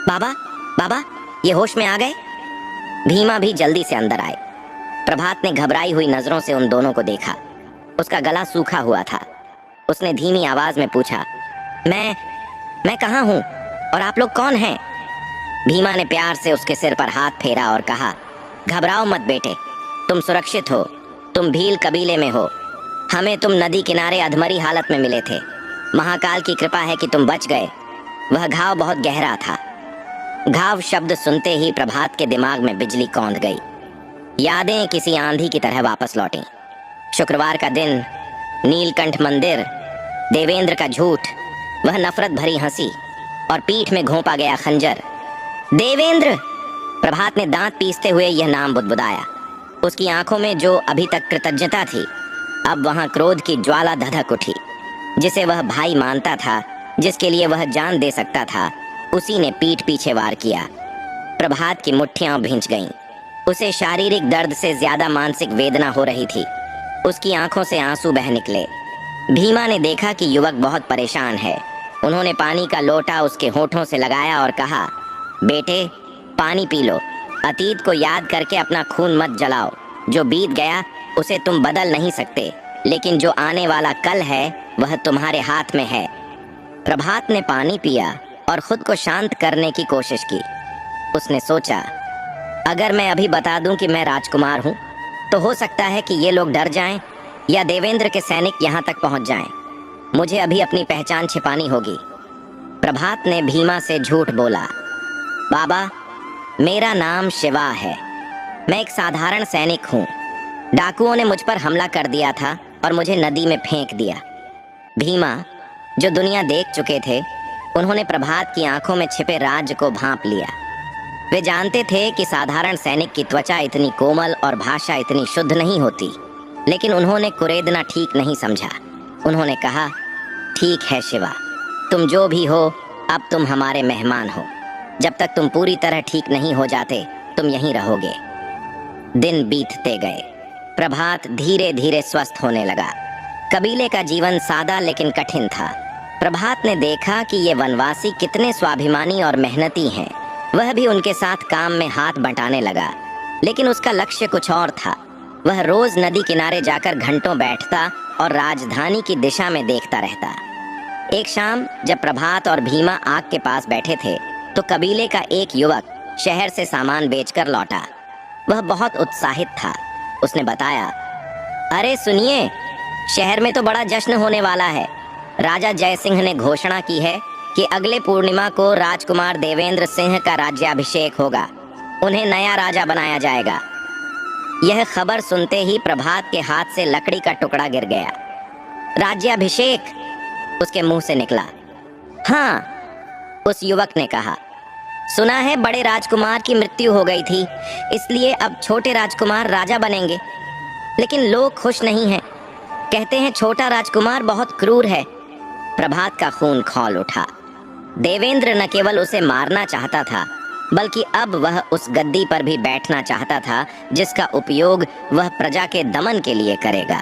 बाबा, बाबा, ये होश में आ गए? भीमा भी जल्दी से अंदर आए। प्रभात ने घबराई हुई नजरों से उन दोनों को देखा। उसका गला सूखा हुआ था। उसने धीमी आवाज में पूछा, मैं कहाँ हूँ और आप लोग कौन हैं? भीमा ने प्यार से उसके सिर पर हाथ फेरा और कहा, घबराओ मत बेटे, तुम सुरक्षित हो। तुम भील कबीले में हो। हमें तुम नदी किनारे अधमरी हालत में मिले थे। महाकाल की कृपा है कि तुम बच गए। वह घाव बहुत गहरा था। घाव शब्द सुनते ही प्रभात के दिमाग में बिजली कौंध गई। यादें किसी आंधी की तरह वापस लौटीं। शुक्रवार का दिन, नीलकंठ मंदिर, देवेंद्र का झूठ, वह नफरत भरी हंसी और पीठ में घोंपा गया खंजर। देवेंद्र! प्रभात ने दांत पीसते हुए यह नाम बुदबुदाया। उसकी आंखों में जो अभी तक कृतज्ञता थी, अब वहां क्रोध की ज्वाला धधक उठी। जिसे वह भाई मानता था, जिसके लिए वह जान दे सकता था, उसी ने पीठ पीछे वार किया। प्रभात की मुट्ठियां भींच गईं। उसे शारीरिक दर्द से ज्यादा मानसिक वेदना हो रही थी। उसकी आंखों से आंसू बह निकले। भीमा ने देखा कि युवक बहुत परेशान है। उन्होंने पानी का लोटा उसके होठों से लगाया और कहा, बेटे, पानी पी लो। अतीत को याद करके अपना खून मत जलाओ। जो बीत गया उसे तुम बदल नहीं सकते, लेकिन जो आने वाला कल है वह तुम्हारे हाथ में है। प्रभात ने पानी पिया और खुद को शांत करने की कोशिश की। उसने सोचा, अगर मैं अभी बता दूं कि मैं राजकुमार हूं, तो हो सकता है कि ये लोग डर जाएं या देवेंद्र के सैनिक यहां तक पहुंच जाएं। मुझे अभी अपनी पहचान छिपानी होगी। प्रभात ने भीमा से झूठ बोला, बाबा, मेरा नाम शिवा है। मैं एक साधारण सैनिक हूं। डाकुओं ने मुझ पर हमला कर दिया था और मुझे नदी में फेंक दिया। भीमा, जो दुनिया देख चुके थे, उन्होंने प्रभात की आंखों में छिपे राज को भांप लिया। वे जानते थे कि साधारण सैनिक की त्वचा इतनी कोमल और भाषा इतनी शुद्ध नहीं होती, लेकिन उन्होंने कुरेदना ठीक नहीं समझा। उन्होंने कहा, ठीक है शिवा, तुम जो भी हो, अब तुम हमारे मेहमान हो। जब तक तुम पूरी तरह ठीक नहीं हो जाते, तुम यहीं रहोगे। दिन बीतते गए। प्रभात धीरे धीरे स्वस्थ होने लगा। कबीले का जीवन सादा लेकिन कठिन था। प्रभात ने देखा कि ये वनवासी कितने स्वाभिमानी और मेहनती हैं। वह भी उनके साथ काम में हाथ बंटाने लगा, लेकिन उसका लक्ष्य कुछ और था। वह रोज नदी किनारे जाकर घंटों बैठता और राजधानी की दिशा में देखता रहता। एक शाम जब प्रभात और भीमा आग के पास बैठे थे, तो कबीले का एक युवक शहर से सामान बेचकर लौटा। वह बहुत उत्साहित था। उसने बताया, अरे सुनिए, शहर में तो बड़ा जश्न होने वाला है। राजा जय सिंह ने घोषणा की है कि अगले पूर्णिमा को राजकुमार देवेंद्र सिंह का राज्याभिषेक होगा। उन्हें नया राजा बनाया जाएगा। यह खबर सुनते ही प्रभात के हाथ से लकड़ी का टुकड़ा गिर गया। राज्याभिषेक? उसके मुंह से निकला। हाँ, उस युवक ने कहा, सुना है बड़े राजकुमार की मृत्यु हो गई थी, इसलिए अब छोटे राजकुमार राजा बनेंगे। लेकिन लोग खुश नहीं हैं। कहते हैं छोटा राजकुमार बहुत क्रूर है। प्रभात का खून खौल उठा। देवेंद्र न केवल उसे मारना चाहता था, बल्कि अब वह उस गद्दी पर भी बैठना चाहता था जिसका उपयोग वह प्रजा के दमन के लिए करेगा।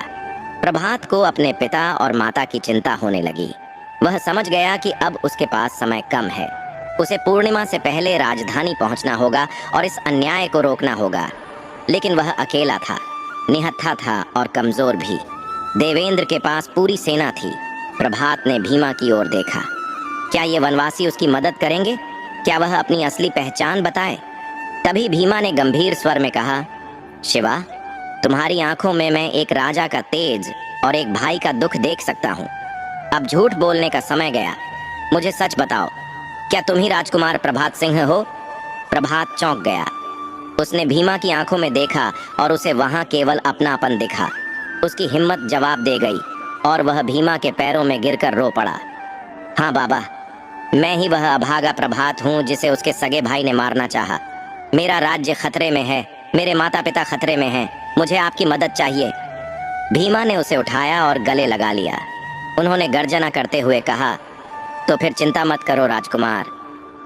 प्रभात को अपने पिता और माता की चिंता होने लगी। वह समझ गया कि अब उसके पास समय कम है। उसे पूर्णिमा से पहले राजधानी पहुंचना होगा और इस अन्याय को रोकना होगा। लेकिन वह अकेला था, निहत्था था और कमजोर भी। देवेंद्र के पास पूरी सेना थी। प्रभात ने भीमा की ओर देखा। क्या ये वनवासी उसकी मदद करेंगे? क्या वह अपनी असली पहचान बताए? तभी भीमा ने गंभीर स्वर में कहा, शिवा, तुम्हारी आंखों में मैं एक राजा का तेज और एक भाई का दुख देख सकता हूँ। अब झूठ बोलने का समय गया। मुझे सच बताओ, क्या तुम ही राजकुमार प्रभात सिंह हो? प्रभात चौंक गया। उसने भीमा की आंखों में देखा और उसे वहां केवल अपनापन दिखा। उसकी हिम्मत जवाब दे गई और वह भीमा के पैरों में गिरकर रो पड़ा। हाँ बाबा, मैं ही वह अभागा प्रभात हूँ जिसे उसके सगे भाई ने मारना चाहा। मेरा राज्य खतरे में है, मेरे माता पिता खतरे में हैं। मुझे आपकी मदद चाहिए। भीमा ने उसे उठाया और गले लगा लिया। उन्होंने गर्जना करते हुए कहा, तो फिर चिंता मत करो राजकुमार।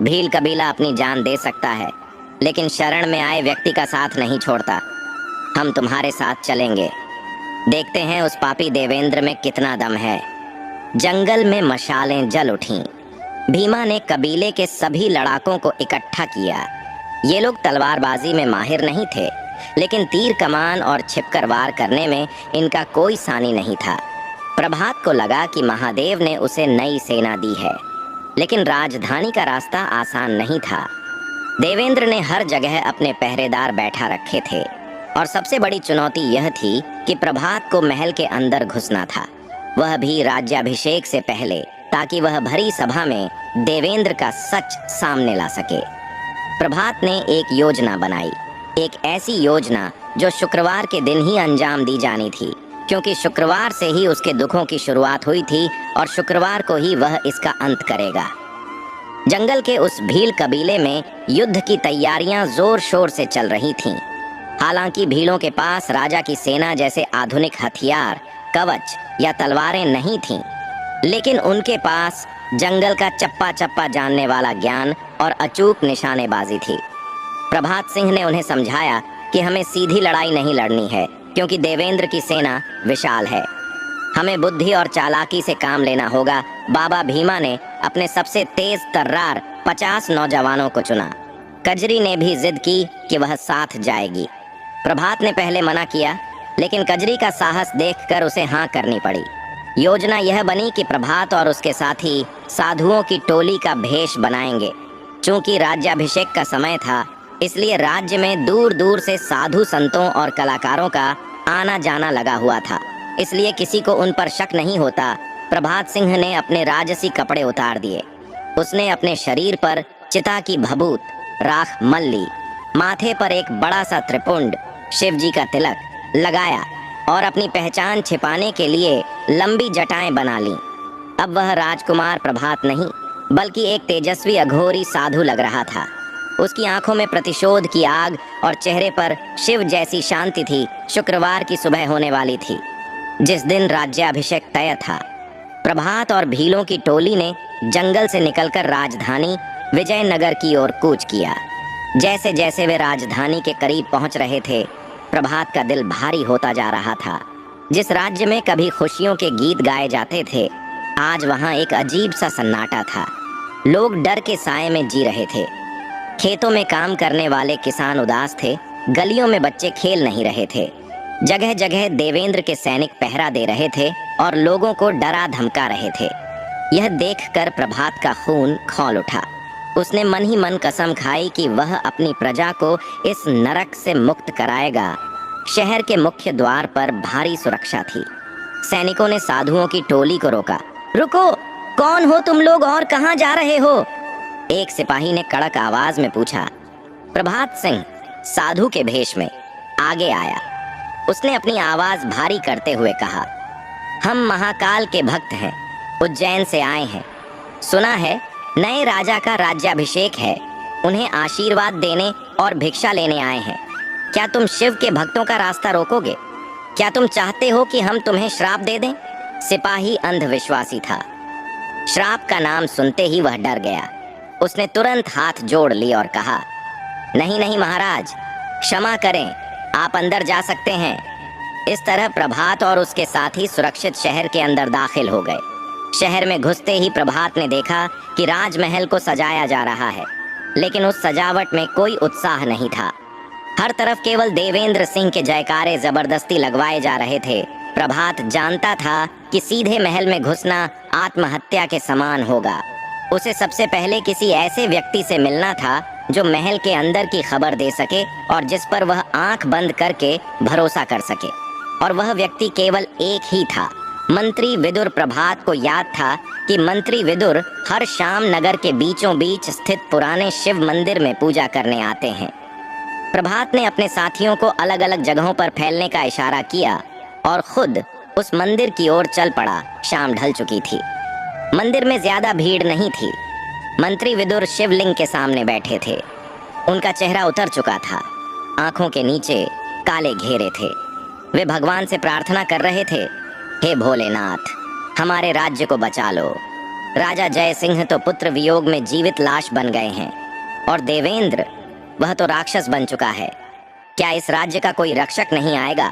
भील कबीला अपनी जान दे सकता है, लेकिन शरण में आए व्यक्ति का साथ नहीं छोड़ता। हम तुम्हारे साथ चलेंगे। देखते हैं उस पापी देवेंद्र में कितना दम है। जंगल में मशालें जल उठीं। भीमा ने कबीले के सभी लड़ाकों को इकट्ठा किया। ये लोग तलवारबाजी में माहिर नहीं थे, लेकिन तीर कमान और छिपकर वार करने में इनका कोई सानी नहीं था। प्रभात को लगा कि महादेव ने उसे नई सेना दी है, लेकिन राजधानी का रास्ता आसान नहीं था। देवेंद्र ने हर जगह अपने पहरेदार बैठा रखे थे और सबसे बड़ी चुनौती यह थी कि प्रभात को महल के अंदर घुसना था, वह भी राज्याभिषेक से पहले, ताकि वह भरी सभा में देवेंद्र का सच सामने ला सके। प्रभात ने एक योजना बनाई, एक ऐसी योजना जो शुक्रवार के दिन ही अंजाम दी जानी थी, क्योंकि शुक्रवार से ही उसके दुखों की शुरुआत हुई थी और शुक्रवार को ही वह इसका अंत करेगा। जंगल के उस भील कबीले में युद्ध की तैयारियां जोर शोर से चल रही थीं। हालांकि भीलों के पास राजा की सेना जैसे आधुनिक हथियार, कवच या तलवारें नहीं थीं, लेकिन उनके पास जंगल का चप्पा चप्पा जानने वाला ज्ञान और अचूक निशानेबाजी थी। प्रभात सिंह ने उन्हें समझाया कि हमें सीधी लड़ाई नहीं लड़नी है, क्योंकि देवेंद्र की सेना विशाल है। हमें बुद्धि और चालाकी से काम लेना होगा। बाबा भीमा ने अपने सबसे तेज तर्रार 50 नौजवानों को चुना। कजरी ने भी जिद की कि वह साथ जाएगी। प्रभात ने पहले मना किया, लेकिन कजरी का साहस देखकर उसे हाँ करनी पड़ी। योजना यह बनी कि प्रभात और उसके साथी साधुओं की टोली का भेष बनाएंगे। चूंकि राज्याभिषेक का समय था, इसलिए राज्य में दूर दूर से साधु संतों और कलाकारों का आना जाना लगा हुआ था, इसलिए किसी को उन पर शक नहीं होता। प्रभात सिंह ने अपने राजसी कपड़े उतार दिए। उसने अपने शरीर पर चिता की भभूत राख मल ली, माथे पर एक बड़ा सा त्रिपुंड शिवजी का तिलक लगाया और अपनी पहचान छिपाने के लिए लंबी जटाएं बना ली। अब वह राजकुमार प्रभात नहीं बल्कि एक तेजस्वी अघोरी साधु लग रहा था। उसकी आंखों में प्रतिशोध की आग और चेहरे पर शिव जैसी शांति थी। शुक्रवार की सुबह होने वाली थी, जिस दिन राज्याभिषेक तय था। प्रभात और भीलों की टोली ने जंगल से निकलकर राजधानी विजयनगर की ओर कूच किया। जैसे जैसे वे राजधानी के करीब पहुंच रहे थे, प्रभात का दिल भारी होता जा रहा था। जिस राज्य में कभी खुशियों के गीत गाए जाते थे, आज वहां एक अजीब सा सन्नाटा था। लोग डर के साए में जी रहे थे। खेतों में काम करने वाले किसान उदास थे। गलियों में बच्चे खेल नहीं रहे थे। जगह जगह देवेंद्र के सैनिक पहरा दे रहे थे और लोगों को डरा धमका रहे थे। यह देखकर प्रभात का खून खौल उठा। उसने मन ही मन कसम खाई कि वह अपनी प्रजा को इस नरक से मुक्त कराएगा। शहर के मुख्य द्वार पर भारी सुरक्षा थी। सैनिकों ने साधुओं की टोली को रोका। रुको, कौन हो तुम लोग और कहां जा रहे हो? एक सिपाही ने कड़क आवाज में पूछा। प्रभात सिंह साधु के भेष में आगे आया। उसने अपनी आवाज भारी करते हुए कहा, हम महाकाल के भक्त हैं, उज्जैन से आए हैं। सुना है नए राजा का राज्याभिषेक है, उन्हें आशीर्वाद देने और भिक्षा लेने आए हैं। क्या तुम शिव के भक्तों का रास्ता रोकोगे? क्या तुम चाहते हो कि हम तुम्हें श्राप दे दें? सिपाही अंधविश्वासी था। श्राप का नाम सुनते ही वह डर गया। उसने तुरंत हाथ जोड़ ली और कहा, नहीं नहीं महाराज, क्षमा करें, आप अंदर जा सकते हैं। इस तरह प्रभात और उसके साथी सुरक्षित शहर के अंदर दाखिल हो गए। शहर में घुसते ही प्रभात ने देखा कि राजमहल को सजाया जा रहा है, लेकिन उस सजावट में कोई उत्साह नहीं था। हर तरफ केवल देवेंद्र सिंह के जयकारे जबरदस्ती लगवाए जा रहे थे। प्रभात जानता था कि सीधे महल में घुसना आत्महत्या के समान होगा। उसे सबसे पहले किसी ऐसे व्यक्ति से मिलना था जो महल के अंदर की खबर दे सके और जिस पर वह आंख बंद करके भरोसा कर सके। और वह व्यक्ति केवल एक ही था, मंत्री विदुर। प्रभात को याद था कि मंत्री विदुर हर शाम नगर के बीचों बीच स्थित पुराने शिव मंदिर में पूजा करने आते हैं। प्रभात ने अपने साथियों को अलग अलग जगहों पर फैलने का इशारा किया और खुद उस मंदिर की ओर चल पड़ा। शाम ढल चुकी थी। मंदिर में ज्यादा भीड़ नहीं थी। मंत्री विदुर शिवलिंग के सामने बैठे थे। उनका चेहरा उतर चुका था, आंखों के नीचे काले घेरे थे। वे भगवान से प्रार्थना कर रहे थे, हे भोलेनाथ, हमारे राज्य को बचा लो। राजा जय सिंह तो पुत्र वियोग में जीवित लाश बन गए हैं और देवेंद्र, वह तो राक्षस बन चुका है। क्या इस राज्य का कोई रक्षक नहीं आएगा?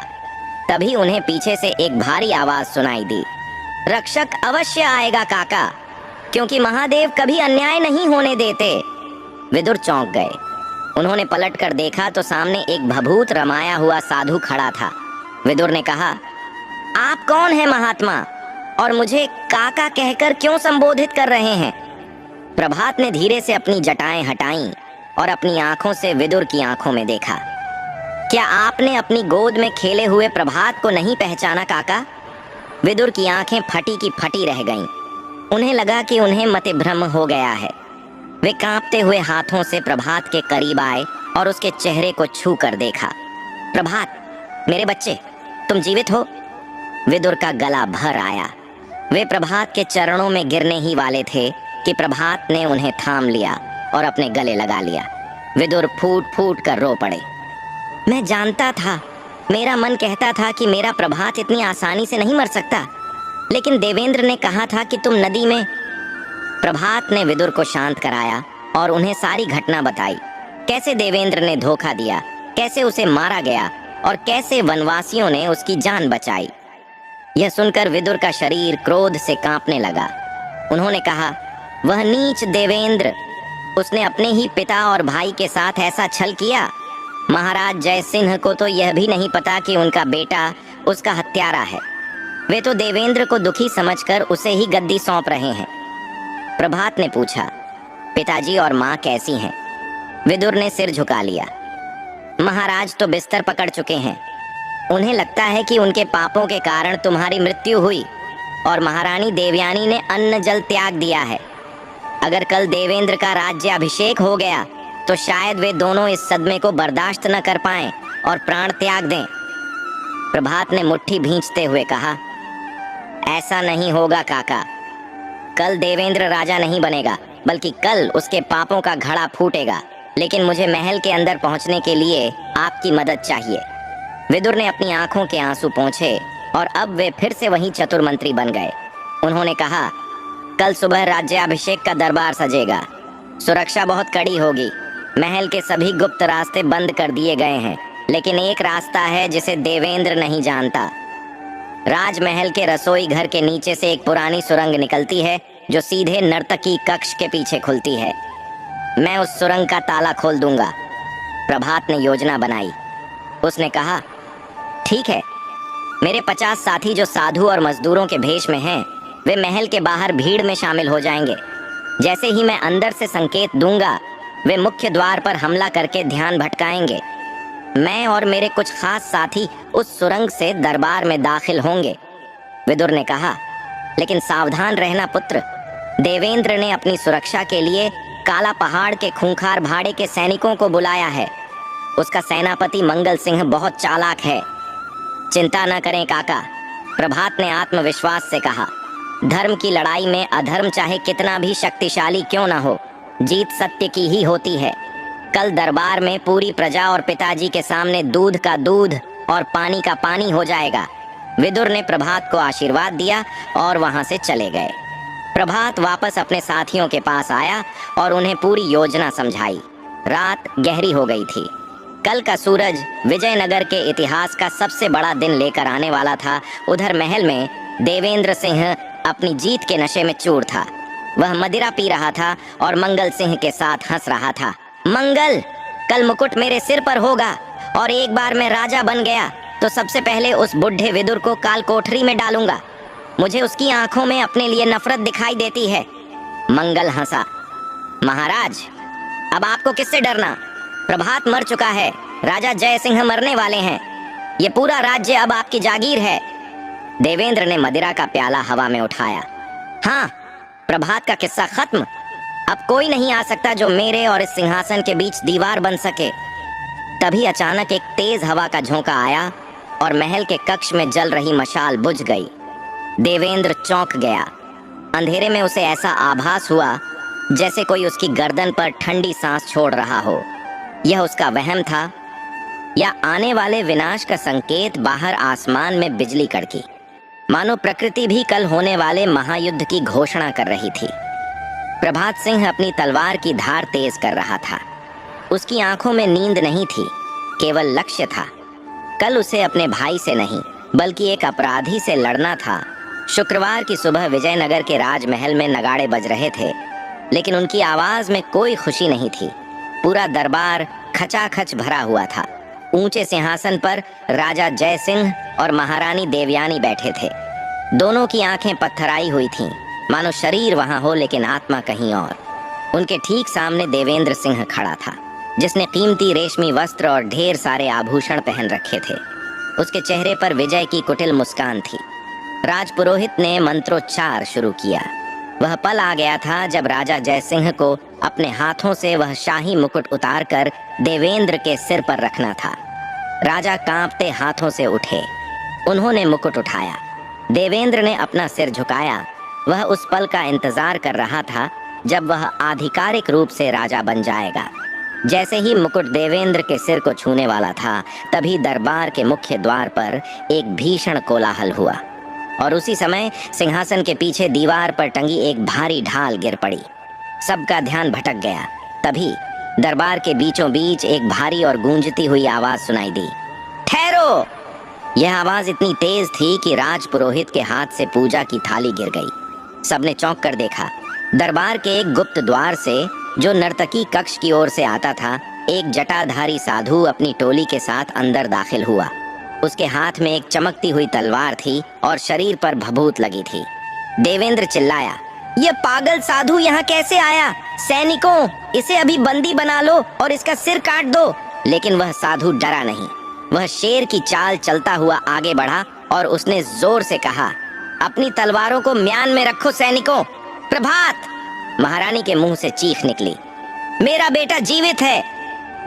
तभी उन्हें पीछे से एक भारी आवाज सुनाई दी, रक्षक अवश्य आएगा काका, क्योंकि महादेव कभी अन्याय नहीं होने देते। विदुर चौंक गए। उन्होंने पलटकर देखा तो सामने एक भभूत रमाया हुआ साधु खड़ा था। विदुर ने कहा, आप कौन हैं महात्मा, और मुझे काका कहकर क्यों संबोधित कर रहे हैं? प्रभात ने धीरे से अपनी जटाएं हटाईं और अपनी आंखों से विदुर की आंखों में देखा। क्या आपने अपनी गोद में खेले हुए प्रभात को नहीं पहचाना काका? विदुर की आंखें फटी की फटी रह गईं। उन्हें लगा कि उन्हें मतिभ्रम हो गया है। वे कांपते हुए हाथों से प्रभात के करीब आए और उसके चेहरे को छू कर देखा। प्रभात, मेरे बच्चे, तुम जीवित हो? विदुर का गला भर आया। वे प्रभात के चरणों में गिरने ही वाले थे कि प्रभात ने उन्हें थाम लिया और अपने गले लगा लिया। विदुर फूट फूट कर रो पड़े। मैं जानता था, मेरा मन कहता था कि मेरा प्रभात इतनी आसानी से नहीं मर सकता, लेकिन देवेंद्र ने कहा था कि तुम नदी में। प्रभात ने विदुर को शांत कराया और उन्हें सारी घटना बताई। कैसे देवेंद्र ने धोखा दिया, कैसे उसे मारा गया और कैसे वनवासियों ने उसकी जान बचाई। यह सुनकर विदुर का शरीर क्रोध से कांपने लगा। उन्होंने कहा, वह नीच देवेंद्र, उसने अपने ही पिता और भाई के साथ ऐसा छल किया। महाराज जय सिंह को तो यह भी नहीं पता कि उनका बेटा उसका हत्यारा है। वे तो देवेंद्र को दुखी समझकर उसे ही गद्दी सौंप रहे हैं। प्रभात ने पूछा, पिताजी और माँ कैसी हैं? विदुर ने सिर झुका लिया। महाराज तो बिस्तर पकड़ चुके हैं। उन्हें लगता है कि उनके पापों के कारण तुम्हारी मृत्यु हुई और महारानी देवयानी ने अन्न जल त्याग दिया है। अगर कल देवेंद्र का राज्याभिषेक हो गया तो शायद वे दोनों इस सदमे को बर्दाश्त न कर पाएं और प्राण त्याग दें। प्रभात ने मुट्ठी भींचते हुए कहा, ऐसा नहीं होगा काका, कल देवेंद्र राजा नहीं बनेगा, बल्कि कल उसके पापों का घड़ा फूटेगा। लेकिन मुझे महल के अंदर पहुंचने के लिए आपकी मदद चाहिए। विदुर ने अपनी आंखों के आंसू पोंछे और अब वे फिर से वही चतुर मंत्री बन गए। उन्होंने कहा, कल सुबह राज्याभिषेक का दरबार सजेगा। सुरक्षा बहुत कड़ी होगी। महल के सभी गुप्त रास्ते बंद कर दिए गए हैं, लेकिन एक रास्ता है जिसे देवेंद्र नहीं जानता। राजमहल के रसोई घर के नीचे से एक पुरानी सुरंग निकलती है जो सीधे नर्तकी कक्ष के पीछे खुलती है। मैं उस सुरंग का ताला खोल दूंगा। प्रभात ने योजना बनाई। उसने कहा, ठीक है। मेरे 50 साथी जो साधु और मजदूरों के भेष में हैं, वे महल के बाहर भीड़ में शामिल हो जाएंगे। जैसे ही मैं अंदर से संकेत दूंगा, वे मुख्य द्वार पर हमला करके ध्यान भटकाएंगे। मैं और मेरे कुछ खास साथी उस सुरंग से दरबार में दाखिल होंगे। विदुर ने कहा, लेकिन सावधान रहना पुत्र। देवेंद्र ने अपनी सुरक्षा के लिए काला पहाड़ के खूंखार भाड़े के सैनिकों को बुलाया है। उसका सेनापति मंगल सिंह बहुत चालाक है। चिंता न करें काका, प्रभात ने आत्मविश्वास से कहा। धर्म की लड़ाई में अधर्म चाहे कितना भी शक्तिशाली क्यों न हो, जीत सत्य की ही होती है। कल दरबार में पूरी प्रजा और पिताजी के सामने दूध का दूध और पानी का पानी हो जाएगा। विदुर ने प्रभात को आशीर्वाद दिया और वहां से चले गए। प्रभात वापस अपने साथियों के पास आया और उन्हें पूरी योजना समझाई। रात गहरी हो गई थी। कल का सूरज विजयनगर के इतिहास का सबसे बड़ा दिन लेकर आने वाला था। उधर महल में देवेंद्र सिंह अपनी जीत के नशे में चूर था। वह मदिरा पी रहा था और मंगल सिंह के साथ हंस रहा था। मंगल, कल मुकुट मेरे सिर पर होगा और एक बार मैं राजा बन गया तो सबसे पहले उस बुढ़े विदुर को काल कोठरी में डालूंगा। मुझे उसकी आंखों में अपने लिए नफरत दिखाई देती है। मंगल हंसा। महाराज, अब आपको किससे डरना? प्रभात मर चुका है, राजा जय सिंह मरने वाले हैं। ये पूरा राज्य अब आपकी जागीर है। देवेंद्र ने मदिरा का प्याला हवा में उठाया। हाँ, प्रभात का किस्सा खत्म। अब कोई नहीं आ सकता जो मेरे और इस सिंहासन के बीच दीवार बन सके। तभी अचानक एक तेज हवा का झोंका आया और महल के कक्ष में जल रही मशाल बुझ गई। देवेंद्र चौंक गया। अंधेरे में उसे ऐसा आभास हुआ जैसे कोई उसकी गर्दन पर ठंडी सांस छोड़ रहा हो। यह उसका वहम था या आने वाले विनाश का संकेत? बाहर आसमान में बिजली कड़की, मानो प्रकृति भी कल होने वाले महायुद्ध की घोषणा कर रही थी। प्रभात सिंह अपनी तलवार की धार तेज कर रहा था। उसकी आंखों में नींद नहीं थी, केवल लक्ष्य था। कल उसे अपने भाई से नहीं बल्कि एक अपराधी से लड़ना था। शुक्रवार की सुबह विजयनगर के राजमहल में नगाड़े बज रहे थे, लेकिन उनकी आवाज में कोई खुशी नहीं थी। पूरा दरबार खचाखच भरा हुआ था। ऊंचे सिंहासन पर राजा जय सिंह और महारानी देवयानी बैठे थे। दोनों की आंखें पत्थराई हुई थीं, मानो शरीर वहां हो लेकिन आत्मा कहीं और। उनके ठीक सामने देवेंद्र सिंह खड़ा था, जिसने कीमती रेशमी वस्त्र और ढेर सारे आभूषण पहन रखे थे। उसके चेहरे पर विजय की कुटिल मुस्कान थी। राजपुरोहित ने मंत्रोच्चार शुरू किया। वह पल आ गया था जब राजा जय सिंह को अपने हाथों से वह शाही मुकुट उतारकर देवेंद्र के सिर पर रखना था। राजा कांपते हाथों से उठे। उन्होंने मुकुट उठाया। देवेंद्र ने अपना सिर झुकाया। वह उस पल का इंतजार कर रहा था जब वह आधिकारिक रूप से राजा बन जाएगा। जैसे ही मुकुट देवेंद्र के सिर को छूने वाला था, तभी दरबार के मुख्य द्वार पर एक भीषण कोलाहल हुआ और उसी समय सिंहासन के पीछे दीवार पर टंगी एक भारी ढाल गिर पड़ी। सबका ध्यान भटक गया। तभी दरबार के बीचों बीच एक भारी और गूंजती हुई आवाज सुनाई दी। ठहरो! यह आवाज इतनी तेज थी कि राजपुरोहित के हाथ से पूजा की थाली गिर गई। सबने चौंक कर देखा। दरबार के एक गुप्त द्वार से, जो नर्तकी कक्ष की ओर से आता था, एक जटाधारी साधु अपनी टोली के साथ अंदर दाखिल हुआ। उसके हाथ में एक चमकती हुई तलवार थी और शरीर पर भभूत लगी थी। देवेंद्र चिल्लाया, यह पागल साधु यहाँ कैसे आया? सैनिकों, इसे अभी बंदी बना लो और इसका सिर काट दो। लेकिन वह साधु डरा नहीं। वह शेर की चाल चलता हुआ आगे बढ़ा और उसने जोर से कहा, अपनी तलवारों को म्यान में रखो सैनिकों। प्रभात! महारानी के मुंह से चीख निकली, मेरा बेटा जीवित है।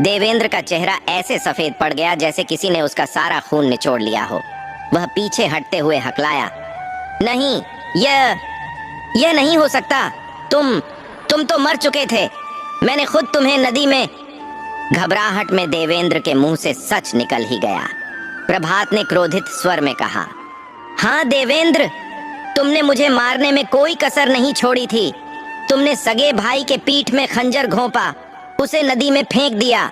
देवेंद्र का चेहरा ऐसे सफेद पड़ गया जैसे किसी ने उसका सारा खून निचोड़ लिया हो। वह पीछे हटते हुए हकलाया, नहीं, यह नहीं हो सकता। तुम तो मर चुके थे। मैंने खुद तुम्हें नदी में। घबराहट में देवेंद्र के मुंह से सच निकल ही गया। प्रभात ने क्रोधित स्वर में कहा, हाँ देवेंद्र, तुमने मुझे मारने में कोई कसर नहीं छोड़ी थी। तुमने सगे भाई के पीठ में खंजर घोंपा, उसे नदी में फेंक दिया,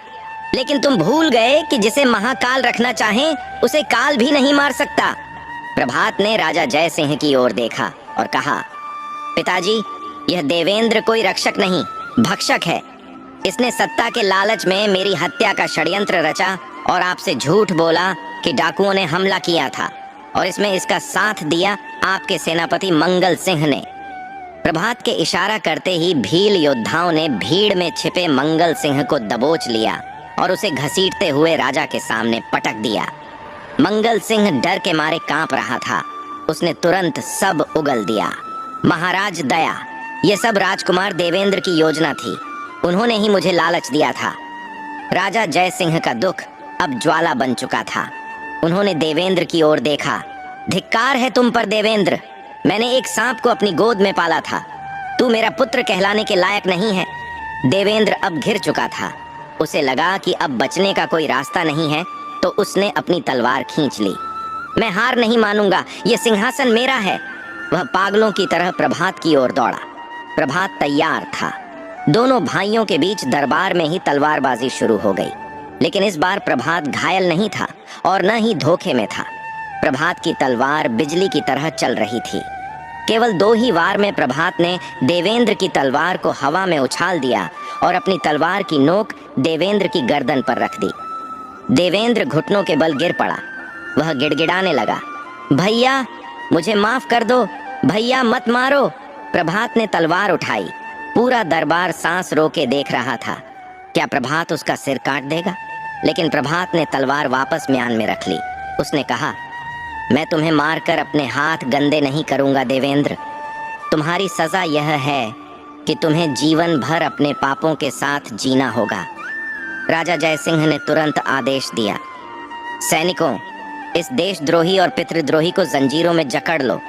लेकिन तुम भूल गए कि जिसे महाकाल रखना चाहे उसे काल भी नहीं मार सकता। प्रभात ने राजा जय सिंह की ओर देखा और कहा, पिताजी, यह देवेंद्र कोई रक्षक नहीं, भक्षक है। इसने सत्ता के लालच में मेरी हत्या का षड्यंत्र रचा और आपसे झूठ बोला कि डाकुओं ने हमला किया था, और इसमें इसका साथ दिया आपके सेनापति मंगल सिंह ने। प्रभात के इशारा करते ही भील योद्धाओं ने भीड़ में छिपे मंगल सिंह को दबोच लिया और उसे घसीटते हुए राजा के सामने पटक दिया। मंगल सिंह डर के मारे कांप रहा था। उसने तुरंत सब उगल दिया। महाराज दया, ये सब राजकुमार देवेंद्र की योजना थी। उन्होंने ही मुझे लालच दिया था। राजा जय सिंह का दुख अब ज्वाला बन चुका था। उन्होंने देवेंद्र की ओर देखा। धिक्कार है तुम पर देवेंद्र। मैंने एक सांप को अपनी गोद में पाला था। तू मेरा पुत्र कहलाने के लायक नहीं है। देवेंद्र अब घिर चुका था। उसे लगा कि अब बचने का कोई रास्ता नहीं है, तो उसने अपनी तलवार खींच ली। मैं हार नहीं मानूंगा, यह सिंहासन मेरा है। वह पागलों की तरह प्रभात की ओर दौड़ा। प्रभात तैयार था। दोनों भाइयों के बीच दरबार में ही तलवारबाजी शुरू हो गई, लेकिन इस बार प्रभात घायल नहीं था और न ही धोखे में था। प्रभात की तलवार बिजली की तरह चल रही थी। केवल 2 ही वार में प्रभात ने देवेंद्र की तलवार को हवा में उछाल दिया और अपनी तलवार की नोक देवेंद्र की गर्दन पर रख दी। देवेंद्र घुटनों के बल गिर पड़ा। वह गिड़गिड़ाने लगा, भैया मुझे माफ कर दो, भैया मत मारो। प्रभात ने तलवार उठाई। पूरा दरबार सांस रोके देख रहा था। क्या प्रभात उसका सिर काट देगा? लेकिन प्रभात ने तलवार वापस म्यान में रख ली। उसने कहा, मैं तुम्हें मारकर अपने हाथ गंदे नहीं करूंगा देवेंद्र। तुम्हारी सजा यह है कि तुम्हें जीवन भर अपने पापों के साथ जीना होगा। राजा जय सिंह ने तुरंत आदेश दिया, सैनिकों, इस देशद्रोही और पितृद्रोही को जंजीरों में जकड़ लो।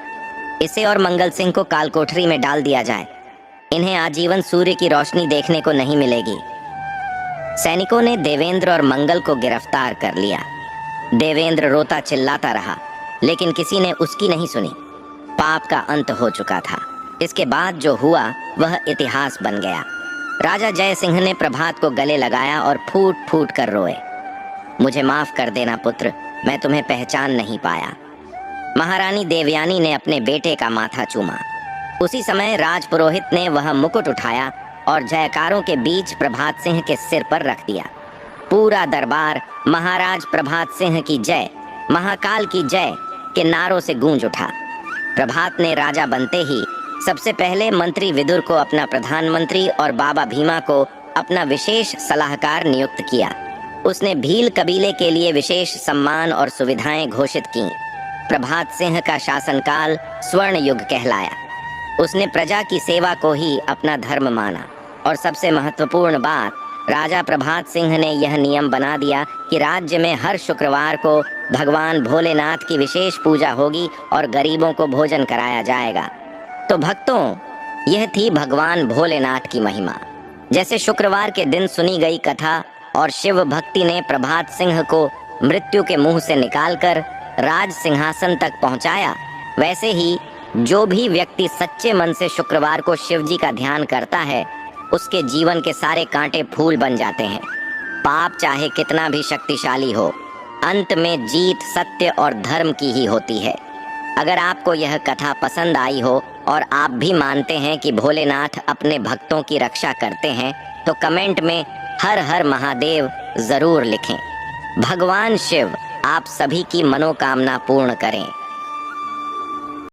इसे और मंगल सिंह को कालकोठरी में डाल दिया जाए। इन्हें आजीवन सूर्य की रोशनी देखने को नहीं मिलेगी। सैनिकों ने देवेंद्र और मंगल को गिरफ्तार कर लिया। देवेंद्र रोता चिल्लाता रहा, लेकिन किसी ने उसकी नहीं सुनी। पाप का अंत हो चुका था। इसके बाद जो हुआ वह इतिहास बन गया। राजा जय सिंह ने प्रभात को गले लगाया और फूट फूट कर रोए, मुझे माफ कर देना पुत्र, मैं तुम्हें पहचान नहीं पाया। महारानी देवयानी ने अपने बेटे का माथा चूमा। उसी समय राजपुरोहित ने वह मुकुट उठाया और जयकारों के बीच प्रभात सिंह के सिर पर रख दिया। पूरा दरबार महाराज प्रभात सिंह की जय, महाकाल की जय के नारों से गूंज उठा। प्रभात ने राजा बनते ही सबसे पहले मंत्री विदुर को अपना प्रधानमंत्री और बाबा भीमा को अपना विशेष सलाहकार नियुक्त किया। उसने भील कबीले के लिए विशेष सम्मान और सुविधाएं घोषित की। प्रभात सिंह का शासनकाल स्वर्ण युग कहलाया। उसने प्रजा की सेवा को ही अपना धर्म माना, और सबसे महत्वपूर्ण बात, राजा प्रभात सिंह ने यह नियम बना दिया कि राज्य में हर शुक्रवार को भगवान भोलेनाथ की विशेष पूजा होगी और गरीबों को भोजन कराया जाएगा। तो भक्तों, यह थी भगवान भोलेनाथ की महिमा। जैसे शुक्रवार के दिन सुनी गई कथा और शिव भक्ति ने प्रभात सिंह को मृत्यु के मुंह से निकालकर राज सिंहासन तक पहुंचाया, वैसे ही जो भी व्यक्ति सच्चे मन से शुक्रवार को शिव जी का ध्यान करता है, उसके जीवन के सारे कांटे फूल बन जाते हैं। पाप चाहे कितना भी शक्तिशाली हो, अंत में जीत सत्य और धर्म की ही होती है। अगर आपको यह कथा पसंद आई हो और आप भी मानते हैं कि भोलेनाथ अपने भक्तों की रक्षा करते हैं, तो कमेंट में हर हर महादेव जरूर लिखें। भगवान शिव आप सभी की मनोकामना पूर्ण करें।